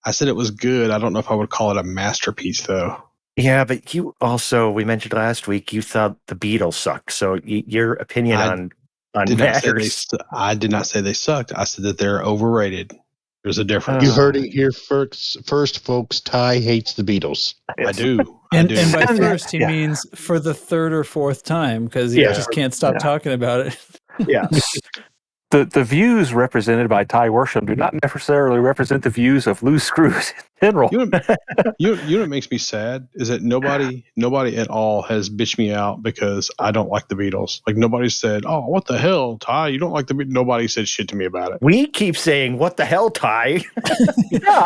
I said it was good. I don't know if I would call it a masterpiece, though. Yeah, but you also, we mentioned last week, you thought the Beatles suck. So your opinion on matters. I did not say they sucked. I said that they're overrated. There's a difference. You heard it here first, folks. Ty hates the Beatles. I do. And I do. by first, he Yeah. means for the third or fourth time because he Yeah. just can't stop talking about it. Yeah. The views represented by Ty Worsham do not necessarily represent the views of Loose Screws in general. You know what makes me sad is that nobody at all has bitched me out because I don't like the Beatles. Like nobody said, "Oh, what the hell, Ty? You don't like the Beatles." Nobody said shit to me about it. We keep saying, what the hell, Ty?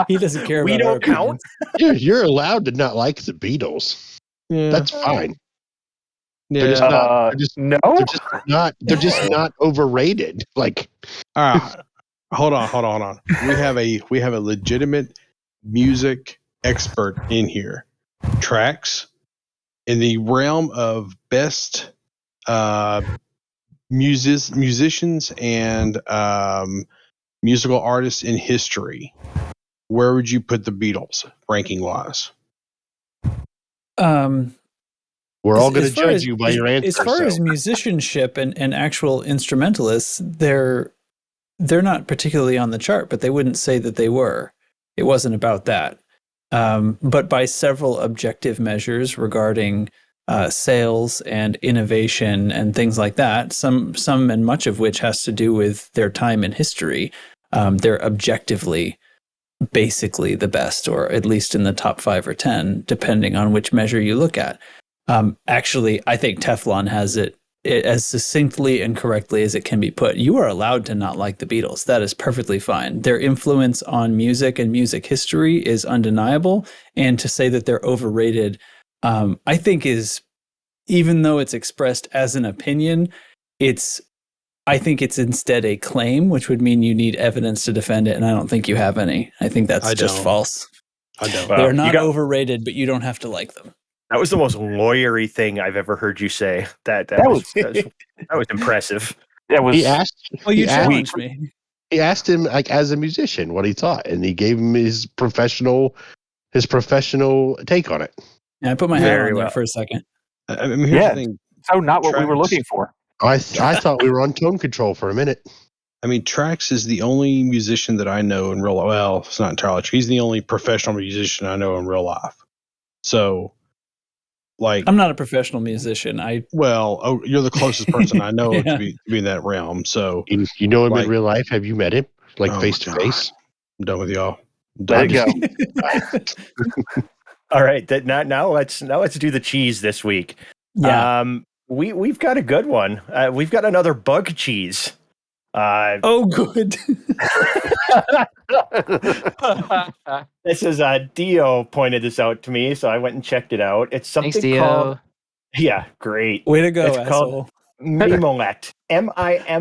He doesn't care We about our don't count. opinions. You're allowed to not like the Beatles. Yeah, That's fine. yeah. They're just not. No. They're just not overrated. Like All right, hold on. We have a legitimate music expert in here. Tracks in the realm of best musicians and musical artists in history. Where would you put the Beatles ranking wise? we're all going to As far judge as- you by your answer. As far so. as musicianship and actual instrumentalists, they're not particularly on the chart, but they wouldn't say that they were. It wasn't about that. But by several objective measures regarding sales and innovation and things like that, some and much of which has to do with their time in history, they're objectively basically the best, or at least in the top 5 or 10, depending on which measure you look at. Actually, I think Teflon has it as succinctly and correctly as it can be put. You are allowed to not like the Beatles. That is perfectly fine. Their influence on music and music history is undeniable. And to say that they're overrated, I think is, even though it's expressed as an opinion, I think it's instead a claim, which would mean you need evidence to defend it. And I don't think you have any. I think that's just false. I don't. Wow. They're not overrated, but you don't have to like them. That was the most lawyery thing I've ever heard you say. That was impressive. That was He asked. Well, you he asked- challenged me. He asked him, like, as a musician, what he thought, and he gave him his professional take on it. Yeah, I put my hat Very on there well. for a second. I mean, here's Yeah. the thing. so not what we were Tracks. looking for. I thought we were on tone control for a minute. I mean, Trax is the only musician that I know in real life. Well, it's not entirely true. He's the only professional musician I know in real life. So, like, I'm not a professional musician. you're the closest person I know Yeah. to be in that realm. So, You know him Like- in real life? Have you met him, like Oh face to my face? I'm done with y'all. I'm Let done. it go. All right, now let's do the cheese this week. Yeah. We've got a good one. We've got another bug cheese. Oh, good. This is Dio pointed this out to me, so I went and checked it out. It's something Thanks, Dio. called great. Way to go, It's asshole. called Mimolette. Mimolette.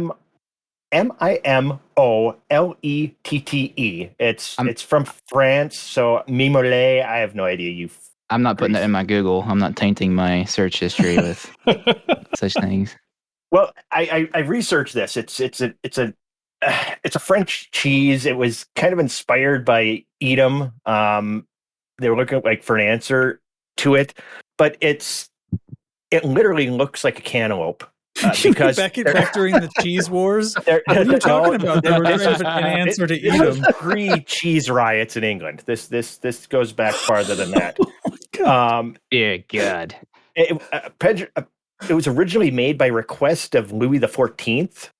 It's from France, so Mimolette. I have no idea. I'm not putting that in my Google. I'm not tainting my search history with such things. Well, I researched this. It's a French cheese. It was kind of inspired by Edam. They were looking for an answer to it, but it literally looks like a cantaloupe. Because back during the cheese wars, what are you talking about? They were trying to find an answer to There was Edam. 3 cheese riots in England. This goes back farther than that. Yeah, God. It was originally made by request of Louis XIV.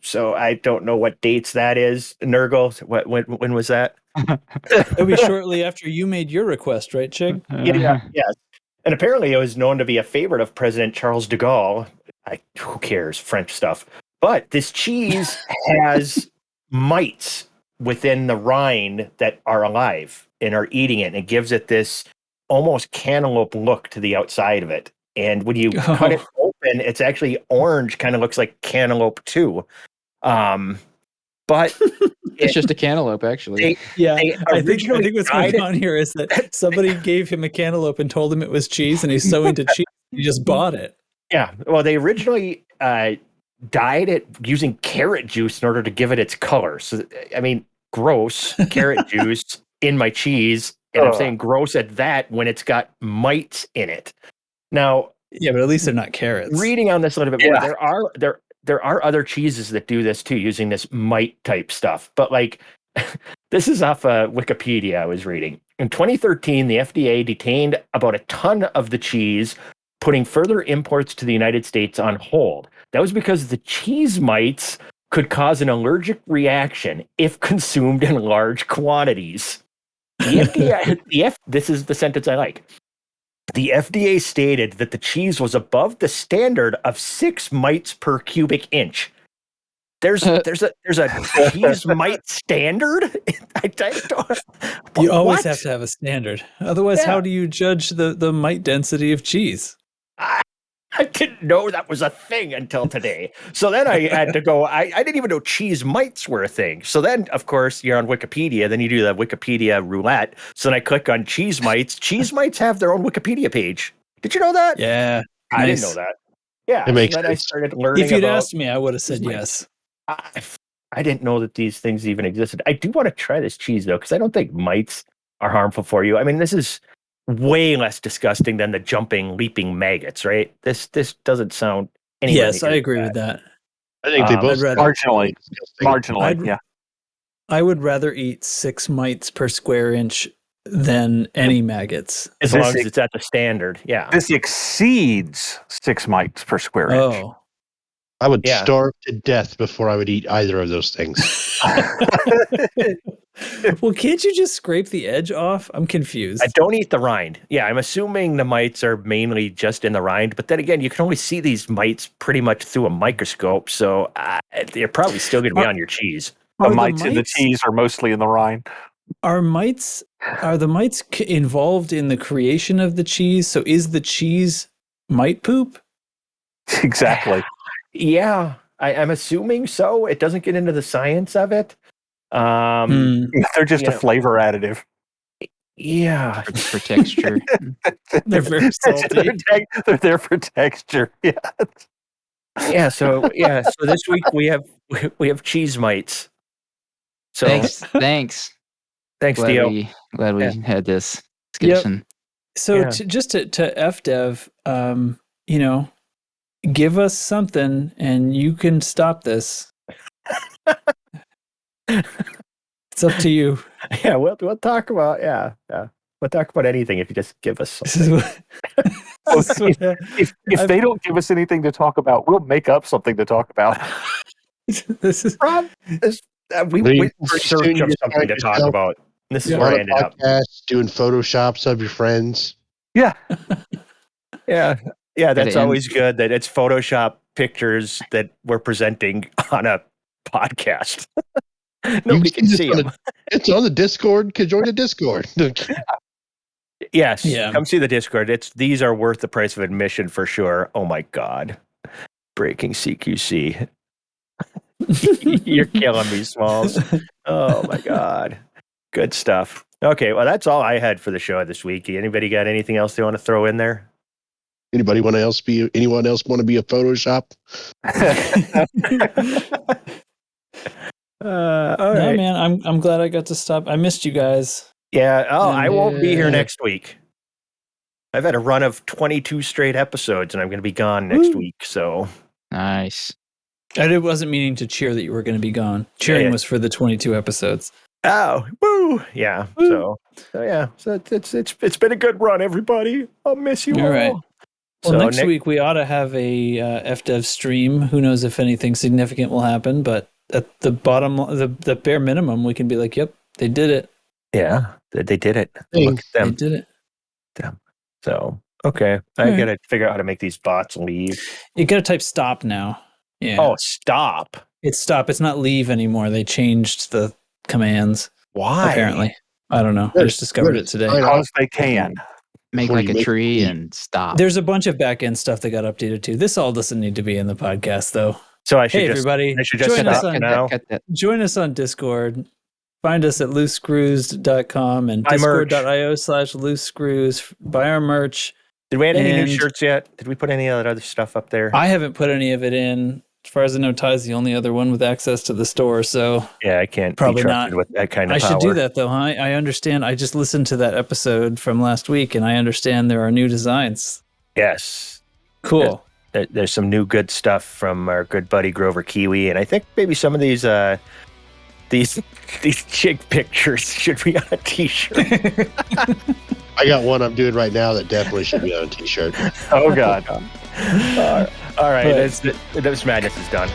So I don't know what dates that is. Nurgle, when was that? It'll be shortly after you made your request, right, Chig? Yeah. And apparently it was known to be a favorite of President Charles de Gaulle. Who cares? French stuff. But this cheese has mites within the rind that are alive and are eating it. And it gives it this almost cantaloupe look to the outside of it. And when you cut it open, it's actually orange, kind of looks like cantaloupe too. But It's just a cantaloupe, actually. I think what's going on here is that somebody gave him a cantaloupe and told him it was cheese, and he's so into cheese, he just bought it. Yeah, well, they originally dyed it using carrot juice in order to give it its color. So, I mean, gross carrot juice in my cheese, and I'm saying gross at that when it's got mites in it. Now, yeah, but at least they're not carrots. Reading on this a little bit more, there are other cheeses that do this too, using this mite type stuff. But like, this is off Wikipedia I was reading. In 2013, the FDA detained about a ton of the cheese, putting further imports to the United States on hold. That was because the cheese mites could cause an allergic reaction if consumed in large quantities. The FDA, this is the sentence I like. The FDA stated that the cheese was above the standard of 6 mites per cubic inch. There's a cheese mite standard. You always have to have a standard. Otherwise, how do you judge the mite density of cheese? I didn't know that was a thing until today. So then I had to go. I didn't even know cheese mites were a thing. So then, of course, you're on Wikipedia. Then you do the Wikipedia roulette. So then I click on cheese mites. Cheese mites have their own Wikipedia page. Did you know that? Yeah, I didn't know that. Yeah, it makes so then sense. I started learning. If you'd asked me, I would have said yes. I didn't know that these things even existed. I do want to try this cheese though, because I don't think mites are harmful for you. I mean, this is way less disgusting than the jumping, leaping maggots, right? This doesn't sound anywhere. Yes, I agree with that. I think they both marginally. I would rather eat 6 mites per square inch than any maggots. As long as it's at the standard, yeah. This exceeds 6 mites per square inch. Oh. I would starve to death before I would eat either of those things. Well, can't you just scrape the edge off? I'm confused. I don't eat the rind. Yeah, I'm assuming the mites are mainly just in the rind. But then again, you can only see these mites pretty much through a microscope. So they're probably still going to be on your cheese. The mites in the cheese are mostly in the rind. Are the mites involved in the creation of the cheese? So is the cheese mite poop? Exactly. Yeah, I'm assuming so. It doesn't get into the science of it. They're just a flavor additive. Yeah, for texture. They're very salty. They're there for texture. Yeah. Yeah. So this week we have cheese mites. So Thanks. Thanks, glad Dio. Glad we had this discussion. So just to FDev, give us something and you can stop this. It's up to you. Yeah, we'll talk about we'll talk about anything if you just give us something. If they don't give us anything to talk about, we'll make up something to talk about. This is we search up something to talk about. This is where I ended up doing photoshops of your friends. Yeah. Yeah, that's always good that it's Photoshop pictures that we're presenting on a podcast. Nobody can see them. It's on the Discord. Could join the Discord. Yes, come see the Discord. These are worth the price of admission for sure. Oh my God. Breaking CQC. You're killing me, Smalls. Oh my God. Good stuff. Okay, well, that's all I had for the show this week. Anybody got anything else they want to throw in there? Anyone else want to be a Photoshop? All right, man. I'm glad I got to stop. I missed you guys. Yeah. Oh, I won't be here next week. I've had a run of 22 straight episodes, and I'm going to be gone next week. So nice. I wasn't meaning to cheer that you were going to be gone. Cheering was for the 22 episodes. Oh, woo! Yeah. Woo. So yeah. So it's been a good run, everybody. I'll miss you all. Right. Well, So next week we ought to have a FDev stream. Who knows if anything significant will happen? But at the bottom, the bare minimum, we can be like, "Yep, they did it. Yeah, they did it. Hey, Look at them. They did it." So okay, I Alright. gotta figure out how to make these bots leave. You got to type stop now. Yeah. Oh, stop! It's stop. It's not leave anymore. They changed the commands. Why? Apparently, I don't know. I just discovered it today. Because they can. Make Before like you a make tree it and stop. There's a bunch of back end stuff that got updated too. This all doesn't need to be in the podcast though. So I should Hey just everybody, I should just join us stop on now. Cut that. join us on Discord. Find us at loosescrews.com and Buy merch. discord.io/loosescrews. Buy our merch. Did we add any new And- shirts yet? Did we put any of that other stuff up there? I haven't put any of it in. As far as I know, Ty's the only other one with access to the store. So Yeah, I can't Probably be trusted not. with that kind of I power. should do that though, huh? I understand. I just listened to that episode from last week and I understand there are new designs. Yes. Cool. There's some new good stuff from our good buddy Grover Kiwi, and I think maybe some of these chick pictures should be on a t-shirt. I got one I'm doing right now that definitely should be on a t-shirt. Oh God. All right, this madness is done.